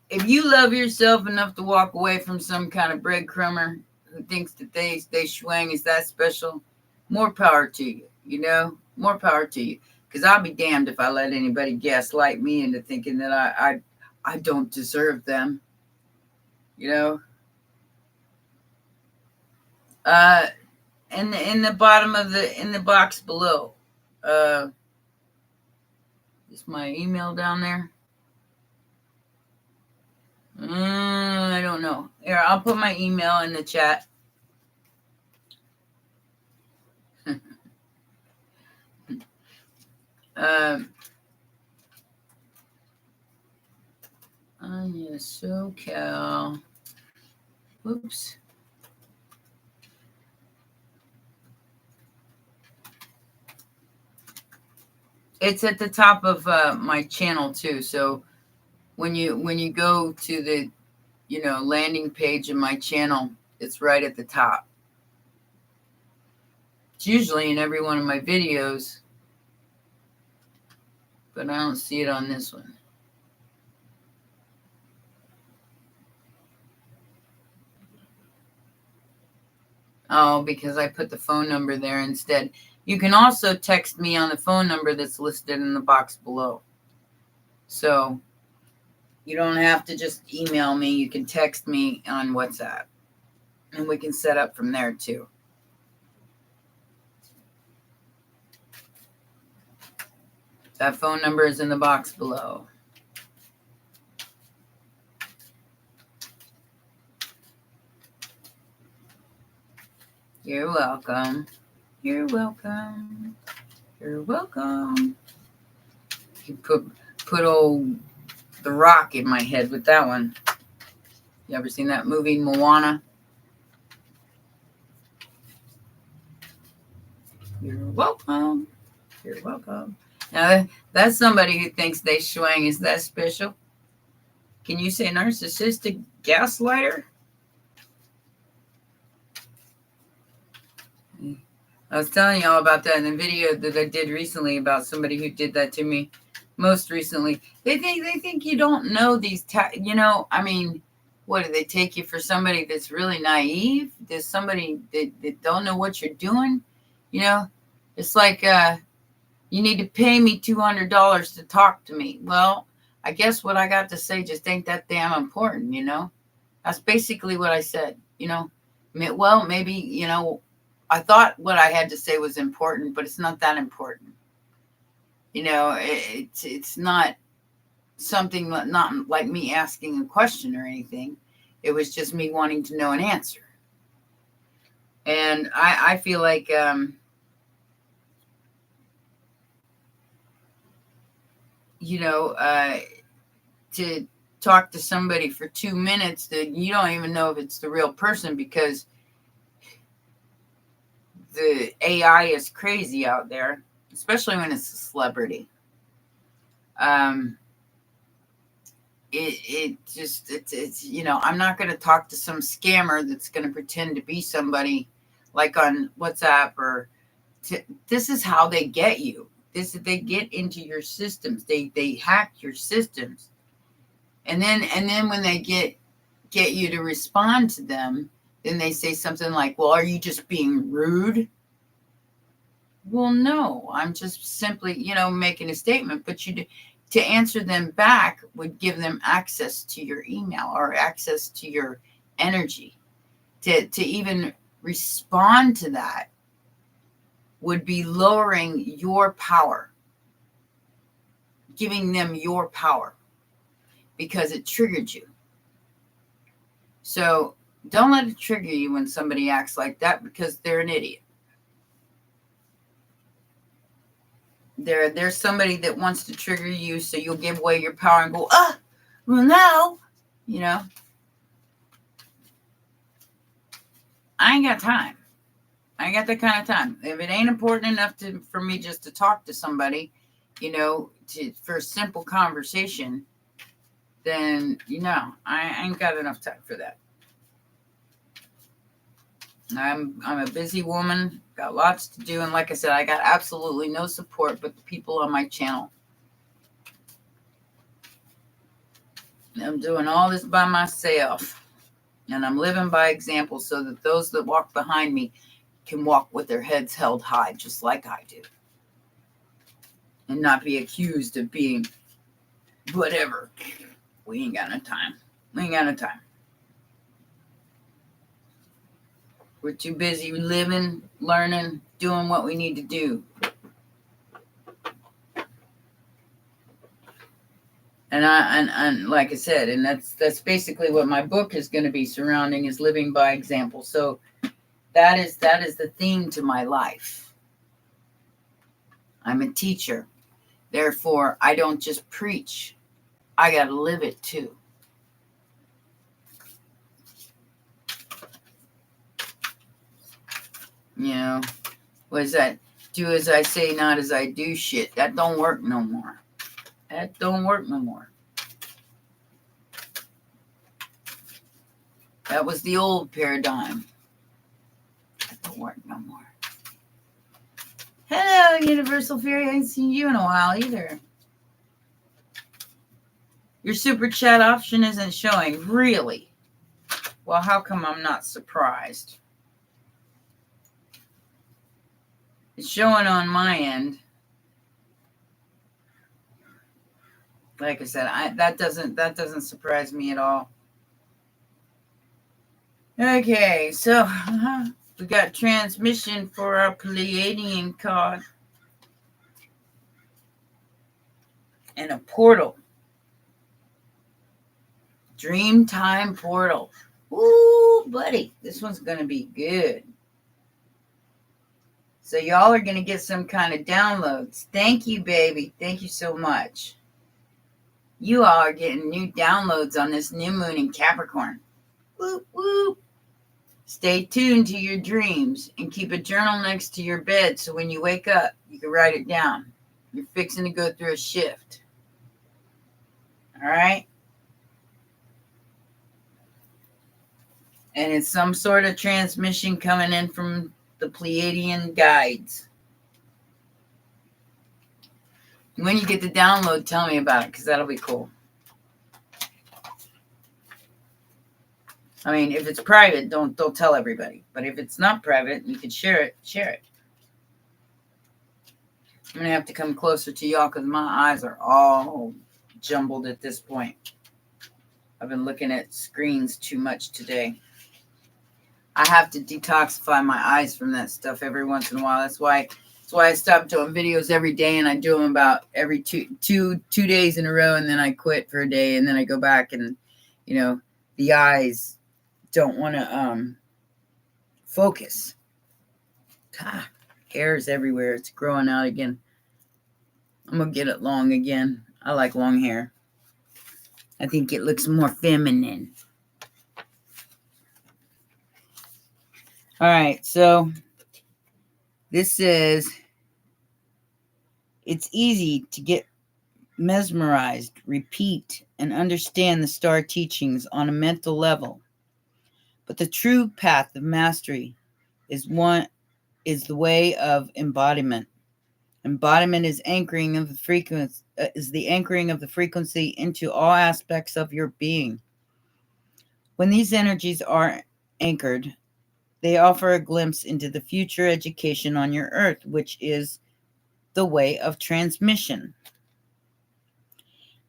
if you love yourself enough to walk away from some kind of breadcrumber who thinks that they swang is that special, more power to you, more power to you. Because I'll be damned if I let anybody gaslight me into thinking that I don't deserve them, In the bottom of in the box below, is my email down there? I don't know. Here, I'll put my email in the chat. Anya SoCal. Whoops. It's at the top of my channel too. So when you go to the landing page of my channel, it's right at the top. It's usually in every one of my videos, but I don't see it on this one. Oh, because I put the phone number there instead. You can also text me on the phone number that's listed in the box below. So you don't have to just email me. You can text me on WhatsApp, and we can set up from there too. That phone number is in the box below. You're welcome. You're welcome. You're welcome. You put old The Rock in my head with that one. You ever seen that movie, Moana? You're welcome. You're welcome. Now, that's somebody who thinks they swang is that special. Can you say narcissistic gaslighter? I was telling y'all about that in the video that I did recently about somebody who did that to me most recently. They think you don't know these, what, do they take you for somebody that's really naive? There's somebody that don't know what you're doing? It's like, you need to pay me $200 to talk to me. Well, I guess what I got to say just ain't that damn important, That's basically what I said, Well, maybe, I thought what I had to say was important, but it's not that important. It's not something, not like me asking a question or anything. It was just me wanting to know an answer. And I feel like, to talk to somebody for 2 minutes that you don't even know if it's the real person, because the AI is crazy out there, especially when it's a celebrity. It's I'm not going to talk to some scammer that's going to pretend to be somebody like on WhatsApp this is how they get you. They get into your systems. They hack your systems. And then when they get you to respond to them, then they say something like, well, are you just being rude? Well, no, I'm just simply, making a statement. But to answer them back would give them access to your email or access to your energy. To even respond to that would be lowering your power, giving them your power because it triggered you. So don't let it trigger you when somebody acts like that, because they're an idiot. There's somebody that wants to trigger you so you'll give away your power and go, well, no, you know. I ain't got time. I ain't got that kind of time. If it ain't important enough for me just to talk to somebody, you know, for a simple conversation, then, you know, I ain't got enough time for that. I'm a busy woman, got lots to do, and like I said, I got absolutely no support but the people on my channel. I'm doing all this by myself, and I'm living by example so that those that walk behind me can walk with their heads held high, just like I do, and not be accused of being whatever. We ain't got no time. We ain't got no time. We're too busy living, learning, doing what we need to do. And like I said, and that's basically what my book is going to be surrounding, is living by example. So that is the theme to my life. I'm a teacher. Therefore, I don't just preach. I got to live it too. You know, what is that? Do as I say, not as I do shit. That don't work no more. That don't work no more. That was the old paradigm. That don't work no more. Hello, Universal Fairy. I ain't seen you in a while either. Your super chat option isn't showing. Really? Well, how come I'm not surprised? It's showing on my end. Like I said, that doesn't surprise me at all. Okay, so we got transmission for our Pleiadian card and a portal. Dreamtime portal. Ooh, buddy, this one's gonna be good. So y'all are gonna get some kind of downloads. Thank you, baby. Thank you so much. You all are getting new downloads on this new moon in Capricorn. Whoop, whoop. Stay tuned to your dreams and keep a journal next to your bed so when you wake up, you can write it down. You're fixing to go through a shift. All right? And it's some sort of transmission coming in from the Pleiadian guides. When you get the download, tell me about it, because that'll be cool. I mean, if it's private, don't tell everybody. But if it's not private, you can share it. I'm going to have to come closer to y'all because my eyes are all jumbled at this point. I've been looking at screens too much today. I have to detoxify my eyes from that stuff every once in a while. That's why I stop doing videos every day, and I do them about every two days in a row, and then I quit for a day, and then I go back, and, you know, the eyes don't want to focus. Hair's everywhere. It's growing out again. I'm going to get it long again. I like long hair. I think it looks more feminine. All right, so this says, it's easy to get mesmerized, repeat, and understand the star teachings on a mental level. But the true path of mastery is the way of embodiment. Embodiment is the anchoring of the frequency into all aspects of your being. When these energies are anchored, they offer a glimpse into the future education on your earth, which is the way of transmission.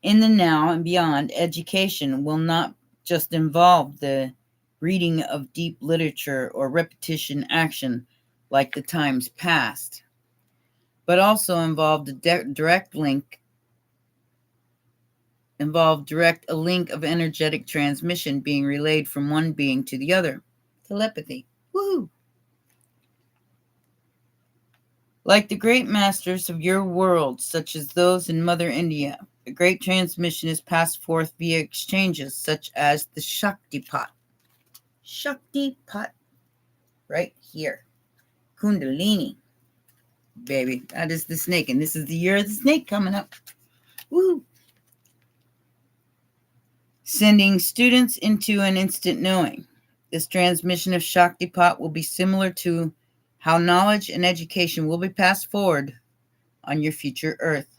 In the now and beyond, education will not just involve the reading of deep literature or repetition action like the times past. but also involved a link of energetic transmission being relayed from one being to the other. Telepathy. Woohoo! Like the great masters of your world, such as those in Mother India, the great transmission is passed forth via exchanges such as the Shakti pot. Shakti pot. Right here. Kundalini. Baby. That is the snake. And this is the year of the snake coming up. Woo! Sending students into an instant knowing. This transmission of Shaktipat will be similar to how knowledge and education will be passed forward on your future Earth.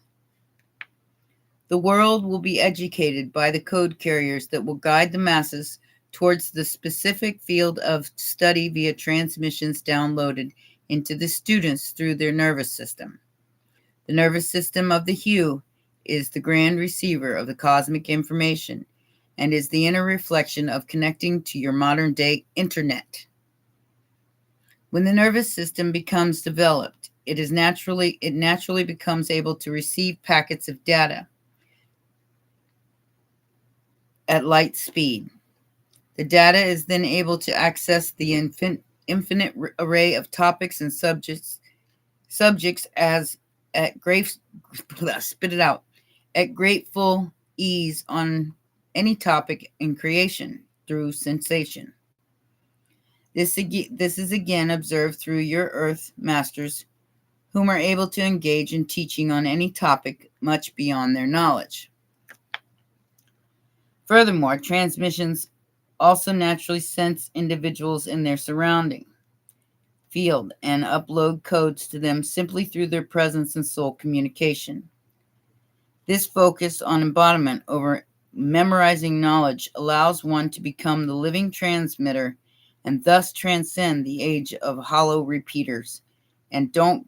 The world will be educated by the code carriers that will guide the masses towards the specific field of study via transmissions downloaded into the students through their nervous system. The nervous system of the hue is the grand receiver of the cosmic information and is the inner reflection of connecting to your modern-day internet. When the nervous system becomes developed, it naturally becomes able to receive packets of data at light speed. The data is then able to access the infinite array of topics and subjects as at grateful ease on any topic in creation through sensation. This is again observed through your earth masters, whom are able to engage in teaching on any topic much beyond their knowledge. Furthermore, transmissions also naturally sense individuals in their surrounding field and upload codes to them simply through their presence and soul communication. This focus on embodiment over memorizing knowledge allows one to become the living transmitter and thus transcend the age of hollow repeaters and don't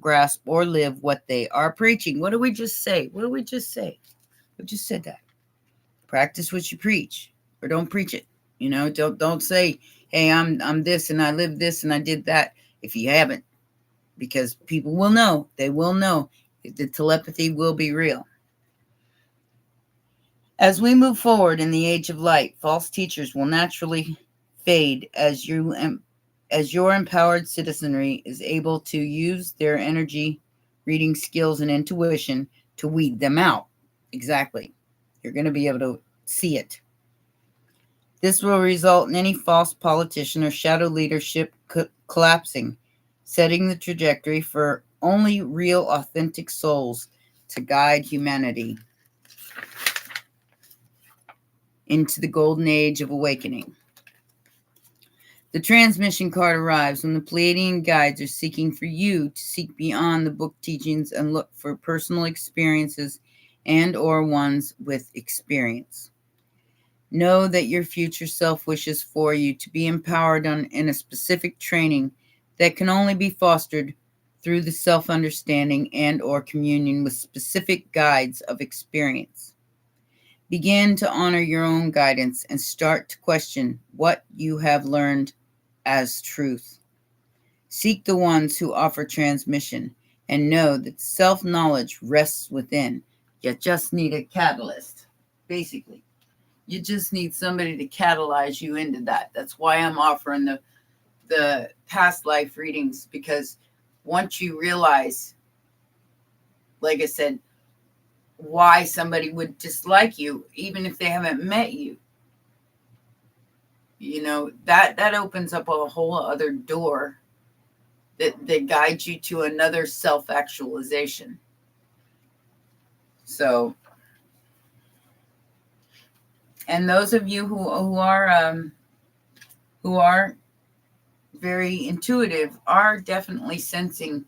grasp or live what they are preaching. What did we just say? We just said that. Practice what you preach, or don't preach it. Don't say, hey, I'm this and I live this and I did that if you haven't, because people will know. They will know. The telepathy will be real. As we move forward in the age of light, false teachers will naturally fade as your empowered citizenry is able to use their energy, reading skills, and intuition to weed them out. Exactly. You're going to be able to see it. This will result in any false politician or shadow leadership collapsing, setting the trajectory for only real, authentic souls to guide humanity into the golden age of awakening. The transmission card arrives when the Pleiadian guides are seeking for you to seek beyond the book teachings and look for personal experiences and or ones with experience. Know that your future self wishes for you to be empowered in a specific training that can only be fostered through the self-understanding and or communion with specific guides of experience. Begin to honor your own guidance and start to question what you have learned as truth. Seek the ones who offer transmission and know that self-knowledge rests within. You just need a catalyst, basically. You just need somebody to catalyze you into that. That's why I'm offering the past life readings, because once you realize, like I said, why somebody would dislike you, even if they haven't met you, that opens up a whole other door that guides you to another self-actualization. So, and those of you who are very intuitive are definitely sensing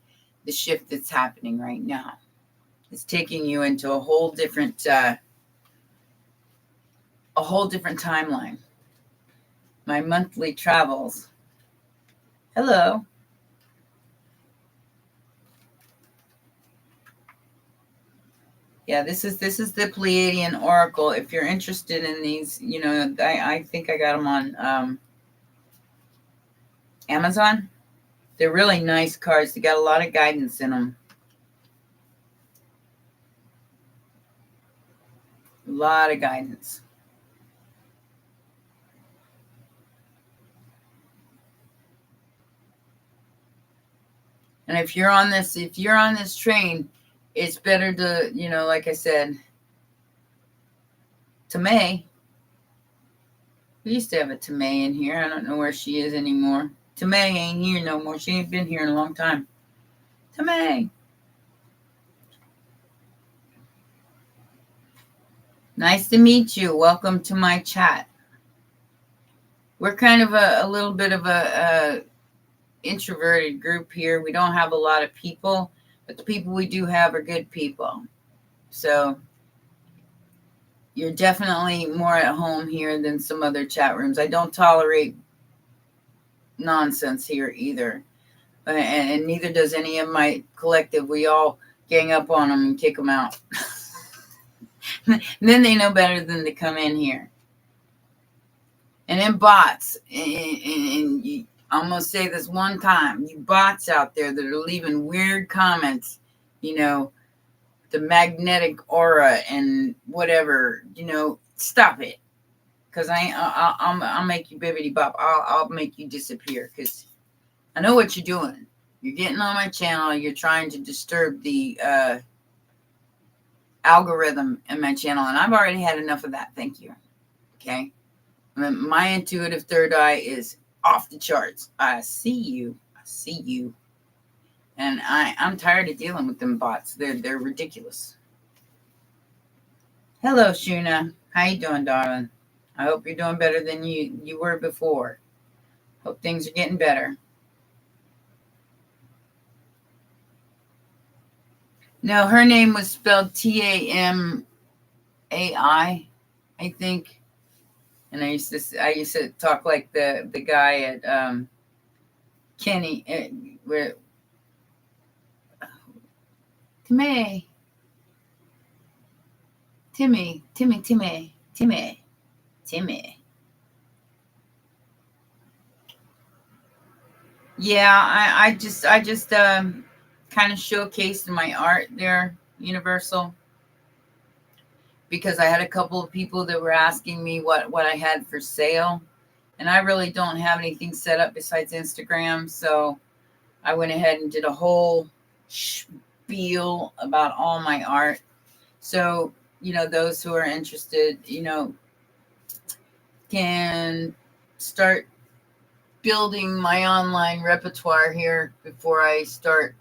the shift that's happening right now. It's taking you into a whole different timeline. My monthly travels. Hello. Yeah, this is the Pleiadian Oracle. If you're interested in these, I think I got them on Amazon. They're really nice cards. They got a lot of guidance in them. A lot of guidance. And if you're on this train, it's better to, like I said, Tamay. We used to have a Tamay in here. I don't know where she is anymore. Tamay ain't here no more. She ain't been here in a long time. Tamay. Nice to meet you. Welcome to my chat. We're kind of a little bit of a introverted group here. We don't have a lot of people, but the people we do have are good people. So you're definitely more at home here than some other chat rooms. I don't tolerate nonsense here either. And neither does any of my collective. We all gang up on them and kick them out. Then they know better than to come in here. And then bots. And you, I'm going to say this one time. You bots out there that are leaving weird comments, the magnetic aura and whatever, stop it. Because I'll make you bibbity bop. I'll make you disappear. Because I know what you're doing. You're getting on my channel. You're trying to disturb the algorithm in my channel. And I've already had enough of that. Thank you. Okay. My intuitive third eye is off the charts. I see you. And I'm tired of dealing with them bots. They're ridiculous. Hello, Shuna. How you doing, darling? I hope you're doing better than you were before. Hope things are getting better. No, her name was spelled Tamai, I think. And I used to talk like the guy at Kenny, where Timmy. Yeah, I just kind of showcased my art there, Universal, because I had a couple of people that were asking me what I had for sale, and I really don't have anything set up besides Instagram, so I went ahead and did a whole spiel about all my art. So, those who are interested, can start building my online repertoire here before I start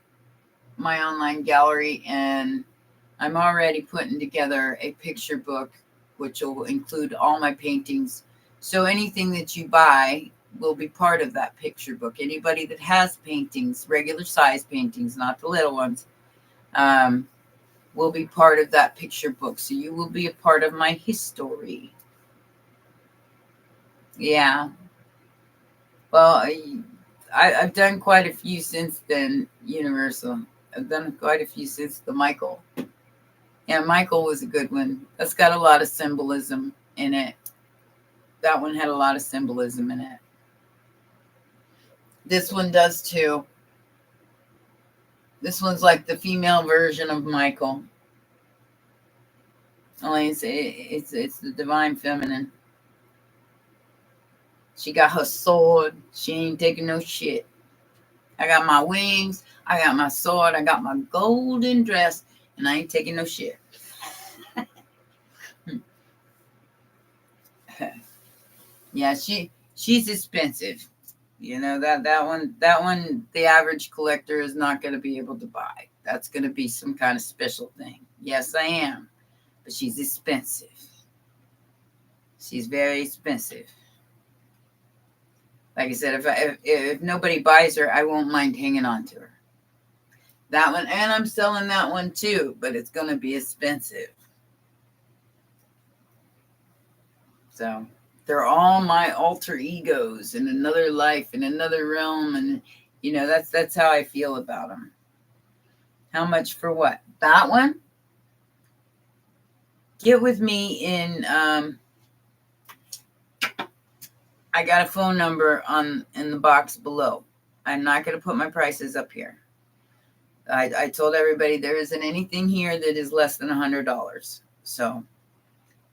my online gallery. And I'm already putting together a picture book, which will include all my paintings. So anything that you buy will be part of that picture book. Anybody that has paintings, regular size paintings, not the little ones, will be part of that picture book. So you will be a part of my history. Yeah. Well, I've done quite a few since then, Universal. I've done quite a few since the Michael. Yeah, Michael was a good one. That's got a lot of symbolism in it. That one had a lot of symbolism in it. This one does too. This one's like the female version of Michael. Only it's the divine feminine. She got her sword. She ain't taking no shit. I got my wings. I got my sword. I got my golden dress. And I ain't taking no shit. Yeah, she's expensive. That one, the average collector is not going to be able to buy. That's going to be some kind of special thing. Yes, I am. But she's expensive. She's very expensive. Like I said, if nobody buys her, I won't mind hanging on to her. That one, and I'm selling that one too, but it's going to be expensive. So they're all my alter egos in another life, in another realm, and that's how I feel about them. How much for what? That one? Get with me in. I got a phone number in the box below. I'm not going to put my prices up here. I told everybody there isn't anything here that is less than $100. So,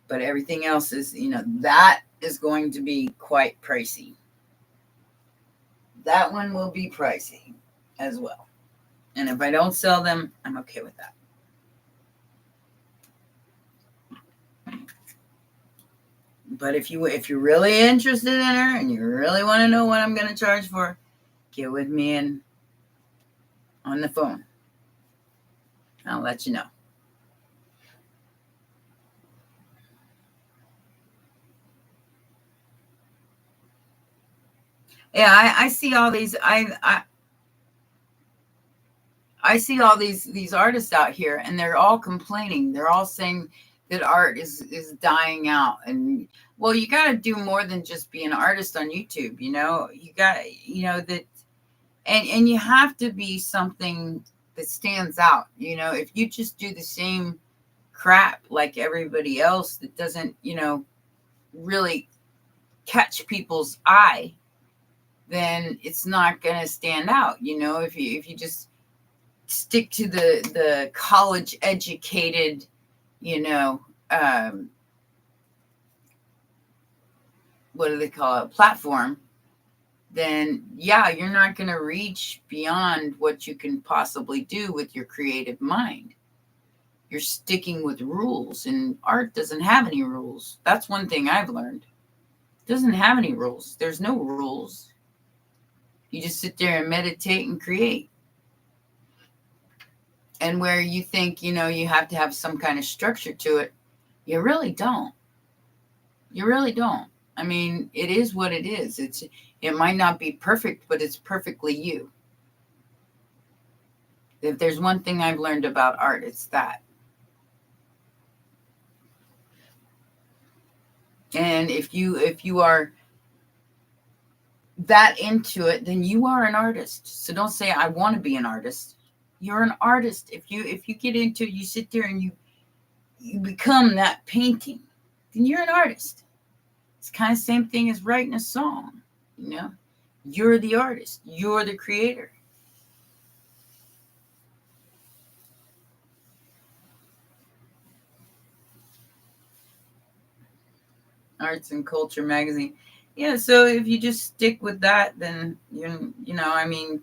but everything else is, that is going to be quite pricey. That one will be pricey as well. And if I don't sell them, I'm okay with that. But if you're really interested in her and you really want to know what I'm going to charge for, get with me and on the phone. I'll let you know. Yeah, I see all these. I see all these artists out here, and they're all complaining. They're all saying that art is dying out, and well, you got to do more than just be an artist on YouTube. You got that, and you have to be something that stands out. If you just do the same crap like everybody else that doesn't really catch people's eye, then it's not going to stand out. If you just stick to the college educated, what do they call it, platform, then yeah, you're not going to reach beyond what you can possibly do with your creative mind. You're sticking with rules, and art doesn't have any rules. That's one thing I've learned. It doesn't have any rules. There's no rules. You just sit there and meditate and create. And where you think, you have to have some kind of structure to it, you really don't. You really don't. I mean, it is what it is. It might not be perfect, but it's perfectly you. If there's one thing I've learned about art, it's that. And if you are that into it, then you are an artist. So don't say I want to be an artist. You're an artist. If you get into it, you sit there and you become that painting, then you're an artist. It's kind of the same thing as writing a song. You're the artist. You're the creator. Arts and Culture magazine. Yeah, so if you just stick with that, then I mean,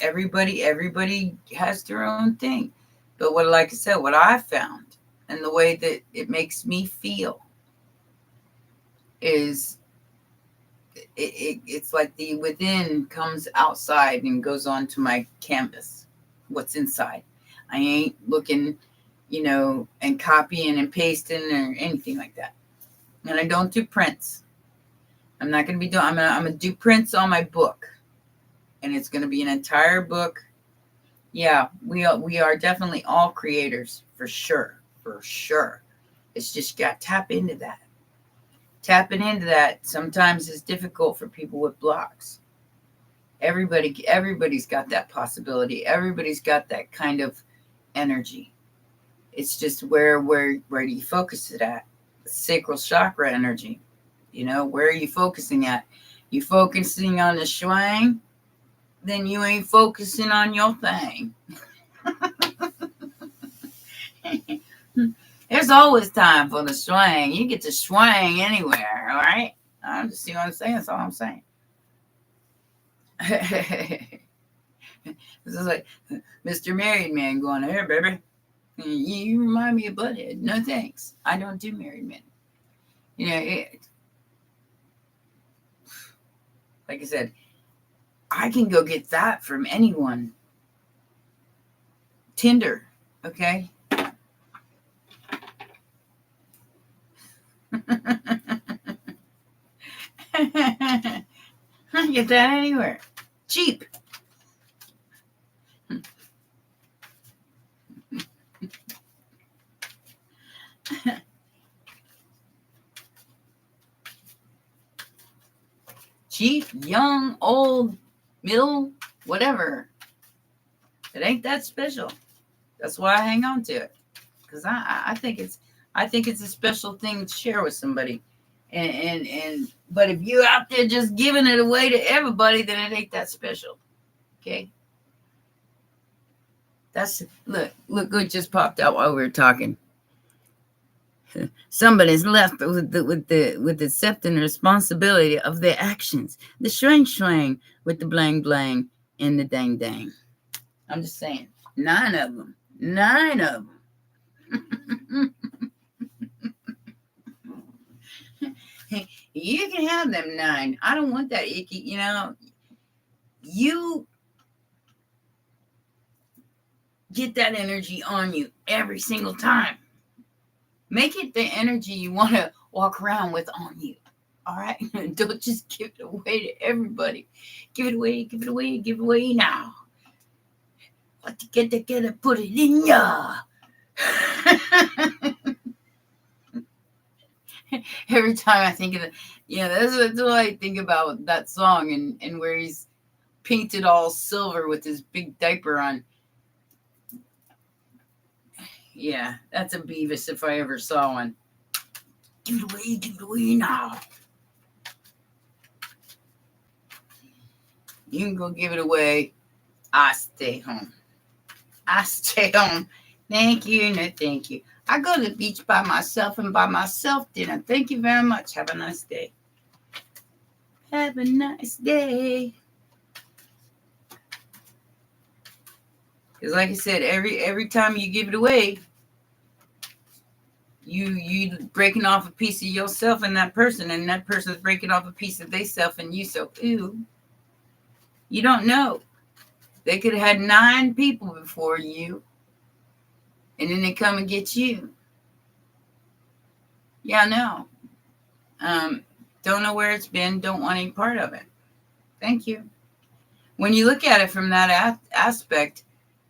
everybody has their own thing. But like I said, what I found and the way that it makes me feel is it's like the within comes outside and goes onto my canvas. What's inside. I ain't looking, and copying and pasting or anything like that. And I don't do prints. I'm not going to be doing, I'm going to do prints on my book. And it's going to be an entire book. Yeah, we are definitely all creators, for sure. For sure. It's just got to tap into that. Tapping into that sometimes is difficult for people with blocks. Everybody's got that possibility. Everybody's got that kind of energy. It's just where do you focus it at? Sacral chakra energy. Where are you focusing at? You focusing on the swang? Then you ain't focusing on your thing. There's always time for the swang. You get to swang anywhere, all right? I just see what I'm saying. That's all I'm saying. This is like Mr. Married Man going, "Here, baby. You remind me of Butthead." No thanks. I don't do married men. Like I said, I can go get that from anyone. Tinder, okay? I can get that anywhere. Cheap. Cheap, young, old, middle, whatever. It ain't that special. That's why I hang on to it. Because I think it's a special thing to share with somebody. But if you're out there just giving it away to everybody, then it ain't that special. Okay. Look what just popped out while we were talking. Somebody's left with the accepting responsibility of their actions. The swing with the blang blang and the dang dang. I'm just saying, 9 of them. 9 of them. You can have them 9. I don't want that icky. You get that energy on you every single time. Make it the energy you want to walk around with on you. All right? Don't just give it away to everybody. Give it away, give it away, give it away now. What to get together, put it in ya. Every time I think of it, that's what I think about that song and where he's painted all silver with his big diaper on. Yeah, that's a Beavis if I ever saw one. Give it away now. You can go give it away. I stay home. Thank you, no thank you. I go to the beach by myself and by myself dinner. Thank you very much. Have a nice day. Have a nice day. Because like I said, every time you give it away, you breaking off a piece of yourself and that person's breaking off a piece of theyself and you. So, ew. You don't know. They could have had 9 people before you. And then they come and get you. Yeah, no. Don't know where it's been. Don't want any part of it. Thank you. When you look at it from that aspect,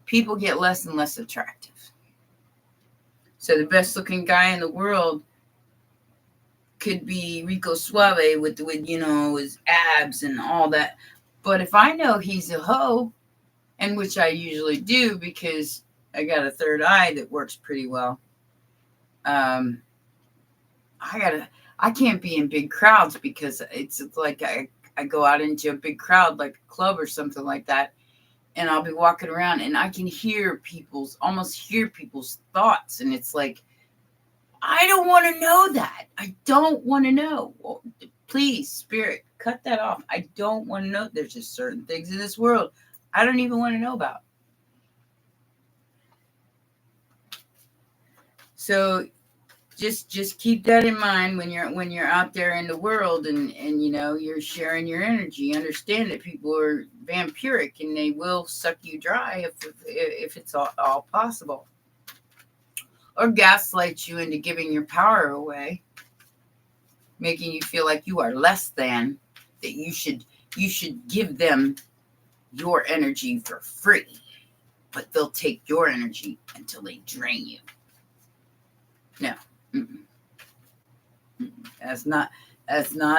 people get less and less attractive. So the best looking guy in the world could be Rico Suave with his abs and all that. But if I know he's a hoe, and which I usually do because I got a third eye that works pretty well. I can't be in big crowds because it's like I go out into a big crowd like a club or something like that, and I'll be walking around and I can almost hear people's thoughts, and it's like, I don't want to know that. I don't want to know. Well, please, Spirit, cut that off. I don't want to know. There's just certain things in this world I don't even want to know about. So just keep that in mind when you're out there in the world and you're sharing your energy. Understand that people are vampiric and they will suck you dry if it's all possible, or gaslight you into giving your power away, making you feel like you are less than, that you should give them your energy for free, but they'll take your energy until they drain you. No. Mm-mm. That's not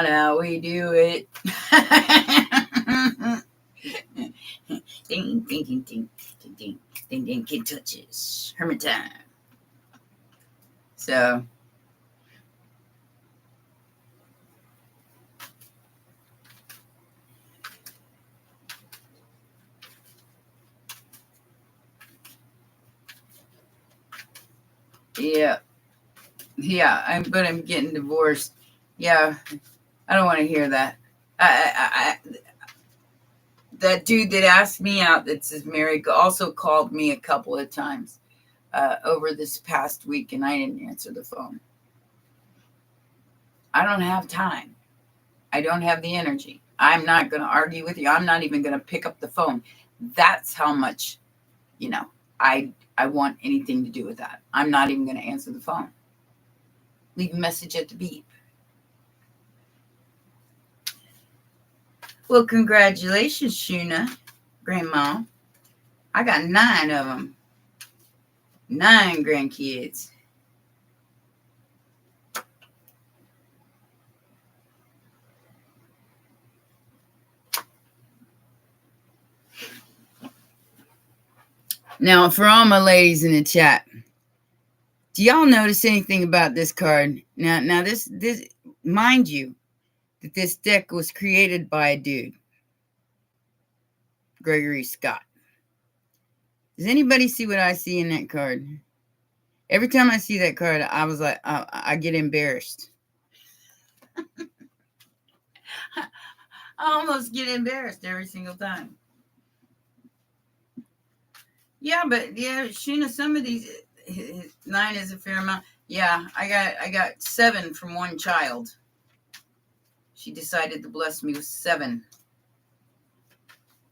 how we do it. Ding, ding, ding, ding, ding, ding, ding, ding, kid touches. Hermit time. So, yeah, but I'm getting divorced. Yeah, I don't want to hear that. That dude that asked me out that says married also called me a couple of times over this past week, and I didn't answer the phone. I don't have time. I don't have the energy. I'm not going to argue with you. I'm not even going to pick up the phone. That's how much, I want anything to do with that. I'm not even going to answer the phone. Leave a message at the beep. Well, congratulations, Shuna, Grandma. I got 9 of them. 9 grandkids. Now, for all my ladies in the chat, do y'all notice anything about this card? Now this mind you, that this deck was created by a dude, Gregory Scott. Does anybody see what I see in that card? Every time I see that card, I was like, I get embarrassed. I almost get embarrassed every single time. Yeah, but yeah, Sheena, some of these 9 is a fair amount. Yeah, I got 7 from one child. She decided to bless me with 7.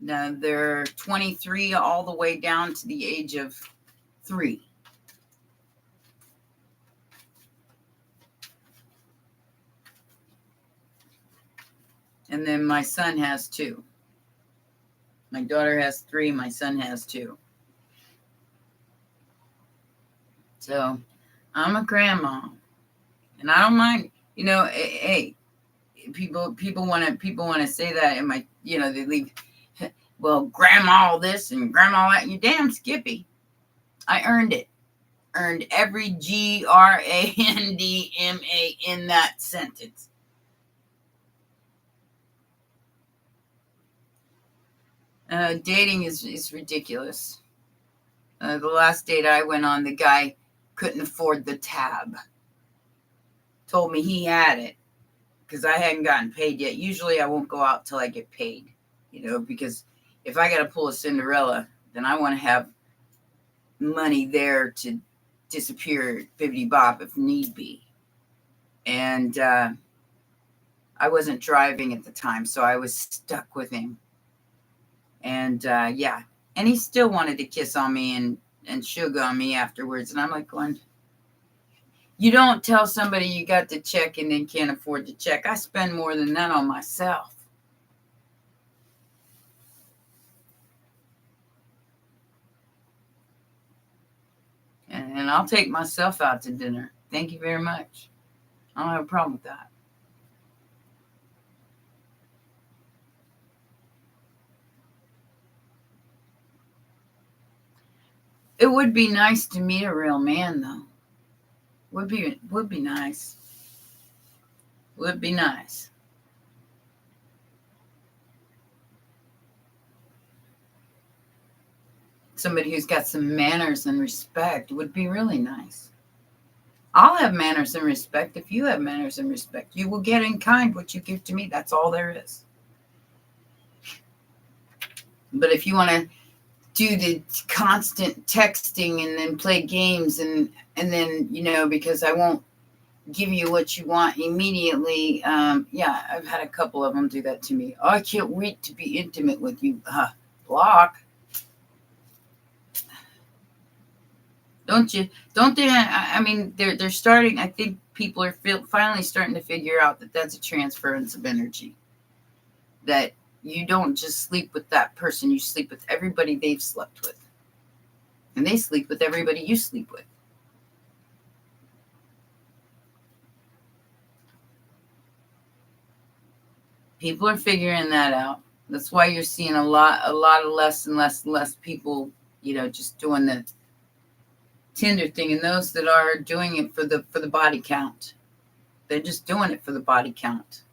Now they're 23 all the way down to the age of 3. And then my son has 2. My daughter has 3. My son has 2. So I'm a grandma, and I don't mind. Hey, people want to say that in my, they leave. Well, grandma this and grandma that. You damn Skippy. I earned it. Earned every GRANDMA in that sentence. Dating is ridiculous. The last date I went on, the guy couldn't afford the tab. Told me he had it because I hadn't gotten paid yet. Usually I won't go out till I get paid, because if I got to pull a Cinderella, then I want to have money there to disappear bibbity bop if need be. And I wasn't driving at the time, so I was stuck with him. And yeah, and he still wanted to kiss on me and sugar on me afterwards. And I'm like going, you don't tell somebody you got the check and then can't afford the check. I spend more than that on myself. And I'll take myself out to dinner. Thank you very much. I don't have a problem with that. It would be nice to meet a real man, though. Would be nice. Would be nice. Somebody who's got some manners and respect would be really nice. I'll have manners and respect if you have manners and respect. You will get in kind what you give to me. That's all there is. But if you want to do the constant texting and then play games and then, because I won't give you what you want immediately. Yeah, I've had a couple of them do that to me. Oh, I can't wait to be intimate with you. Block. Don't they? I mean, they're starting. I think people are finally starting to figure out that that's a transference of energy. That you don't just sleep with that person. You sleep with everybody they've slept with. And they sleep with everybody you sleep with. People are figuring that out. That's why you're seeing a lot of less and less people, just doing the Tinder thing. And those that are doing it for the body count, they're just doing it for the body count.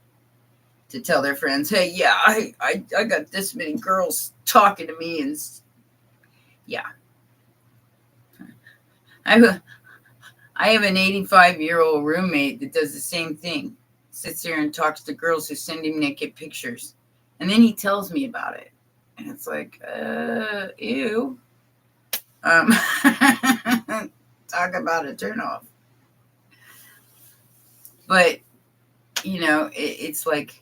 To tell their friends, hey, yeah, I got this many girls talking to me, and yeah. I have an 85-year-old roommate that does the same thing. Sits there and talks to girls who send him naked pictures. And then he tells me about it. And it's like, ew. Talk about a turnoff. But, it's like,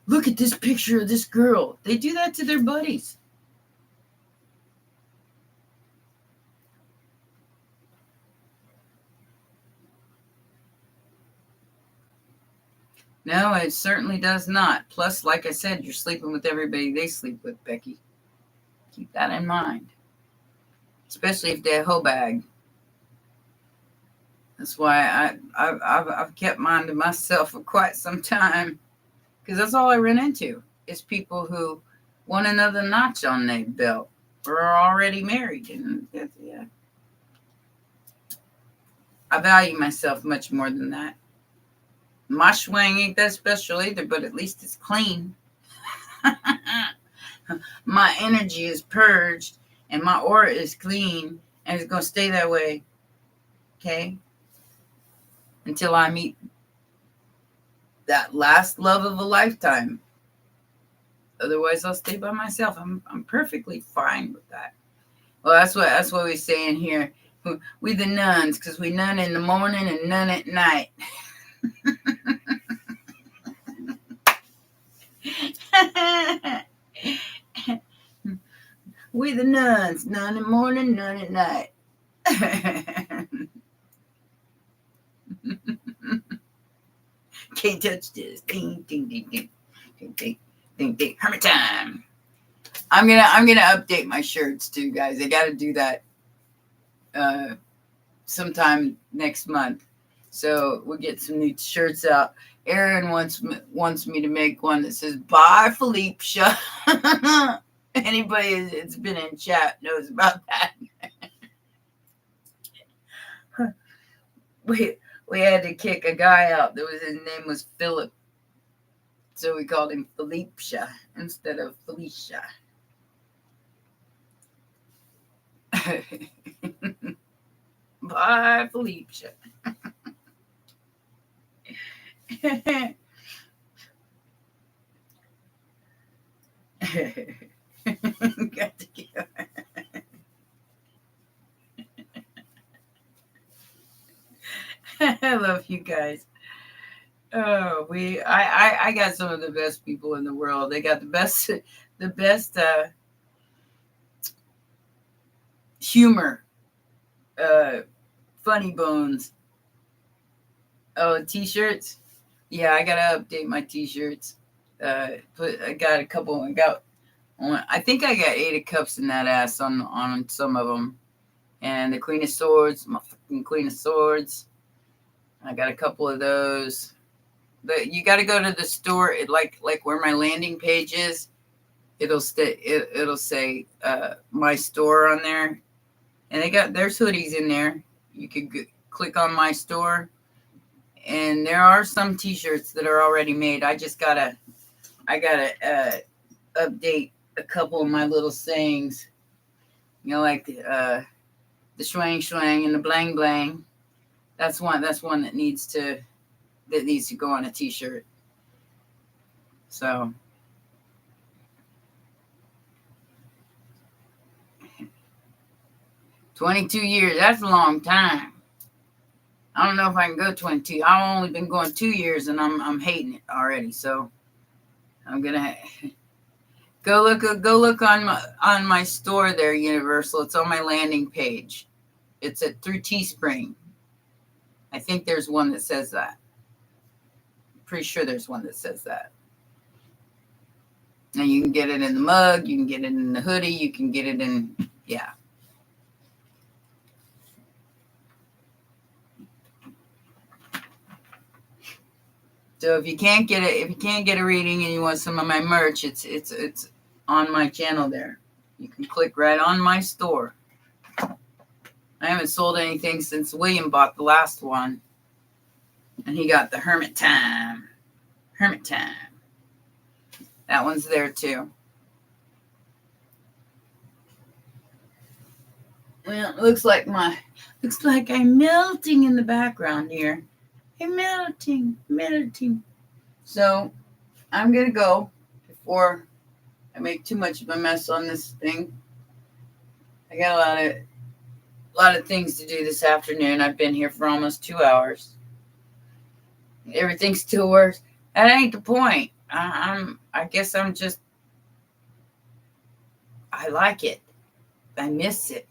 look at this picture of this girl. They do that to their buddies. No, it certainly does not. Plus, like I said, you're sleeping with everybody they sleep with, Becky. Keep that in mind. Especially if they're a hoe bag. That's why I've kept mine to myself for quite some time. Because that's all I run into is people who want another notch on their belt or are already married. And yeah. I value myself much more than that. My swing ain't that special either, but at least it's clean. My energy is purged and my aura is clean, and it's going to stay that way. Okay? Until I meet that last love of a lifetime. Otherwise, I'll stay by myself. I'm perfectly fine with that. Well, that's what we say in here. We the nuns, because we nun in the morning and none at night. We the nuns, none in the morning, none at night. Can't touch this. Ding, ding, ding, ding, ding, ding, ding, ding. Hermit time. I'm gonna update my shirts too, guys. I got to do that sometime next month. So we'll get some new shirts out. Aaron wants me to make one that says "Bye, Felicia." Anybody that's been in chat knows about that. We had to kick a guy out. His name was Philip, so we called him Felicia instead of Felicia. Bye, Felicia. Got to go. I love you guys. Oh, I got some of the best people in the world. They got the best humor, funny bones. Oh, t-shirts. Yeah, I gotta update my t-shirts. I got a couple. I think I got 8 of cups in that ass on some of them, and the Queen of Swords, my fucking Queen of Swords. I got a couple of those. But you got to go to the store, like where my landing page is. It'll say my store on there, and there's hoodies in there. You could click on my store, and there are some t-shirts that are already made. I gotta update a couple of my little sayings. You know, like the swang swang and the blang blang. That's one that needs to go on a t-shirt. So 22 years, that's a long time. I don't know if I can go 22. I've only been going 2 years and I'm hating it already. So I'm gonna go look on my store there, Universal. It's on my landing page. It's through Teespring. I think there's one that says that. Pretty sure there's one that says that. And you can get it in the mug, you can get it in the hoodie, you can get it in, yeah. So if you can't get a reading and you want some of my merch, it's on my channel there. You can click right on my store. I haven't sold anything since William bought the last one. And he got the Hermit Time. Hermit Time. That one's there too. Well, it looks like I'm melting in the background here. I'm melting. So I'm gonna go before I make too much of a mess on this thing. I got a lot of things to do this afternoon. I've been here for almost 2 hours. Everything still works. That ain't the point. I guess I'm just, I like it. I miss it.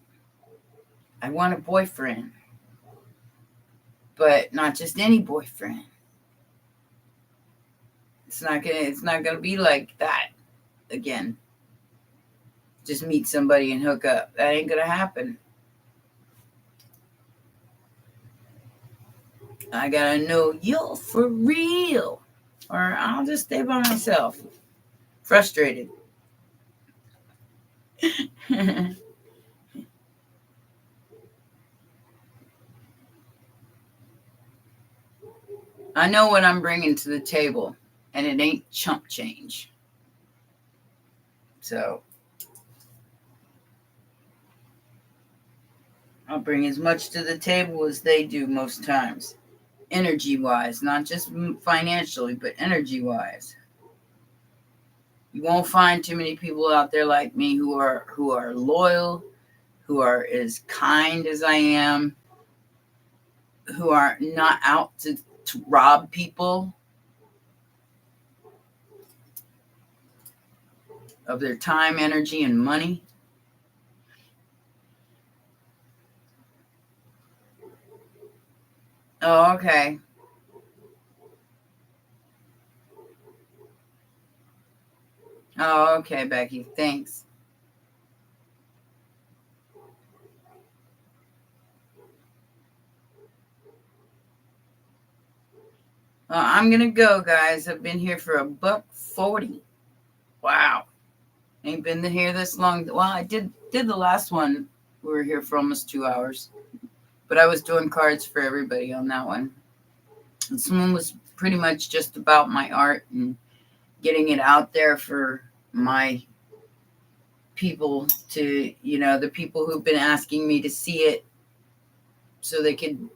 I want a boyfriend. But not just any boyfriend. It's not gonna be like that again. Just meet somebody and hook up. That ain't gonna happen. I gotta know you're for real, or I'll just stay by myself. Frustrated. I know what I'm bringing to the table, and it ain't chump change. So I'll bring as much to the table as they do most times, energy-wise, not just financially, but energy-wise. You won't find too many people out there like me who are loyal, who are as kind as I am, who are not out to rob people of their time, energy, and money. Oh, okay. Oh, okay, Becky. Thanks. Well, I'm gonna go, guys. I've been here for $1:40. Wow. Ain't been here this long. Well, I did the last one. We were here for almost 2 hours. But I was doing cards for everybody on that one. This one was pretty much just about my art and getting it out there for my people to, the people who've been asking me to see it so they could,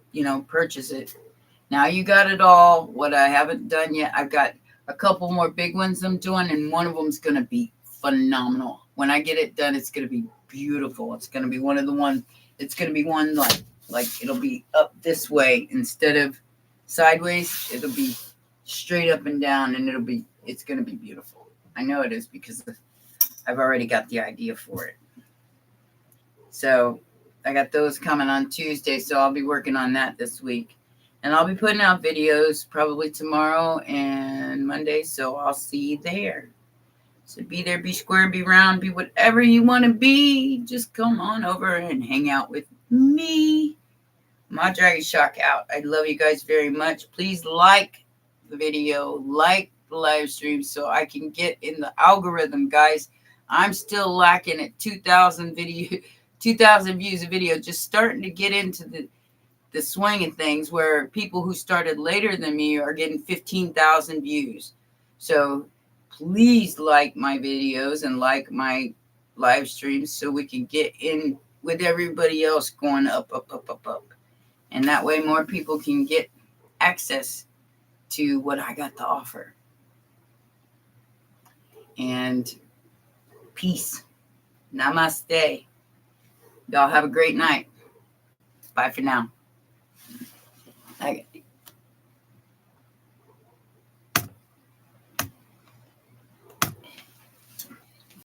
purchase it. Now you got it all. What I haven't done yet, I've got a couple more big ones I'm doing, and one of them's going to be phenomenal. When I get it done, it's going to be beautiful. It's going to be one of the ones, it's going to be one like it'll be up this way instead of sideways. It'll be straight up and down, and it's going to be beautiful. I know it is because I've already got the idea for it. So I got those coming on Tuesday, so I'll be working on that this week. And I'll be putting out videos probably tomorrow and Monday, so I'll see you there. So be there, be square, be round, be whatever you want to be. Just come on over and hang out with me. My Dragon Shock out. I love you guys very much. Please like the video, like the live stream so I can get in the algorithm, guys. I'm still lacking at 2,000 views a video. Just starting to get into the swing of things where people who started later than me are getting 15,000 views. So please like my videos and like my live streams so we can get in with everybody else going up. And that way more people can get access to what I got to offer. And peace. Namaste. Y'all have a great night. Bye for now.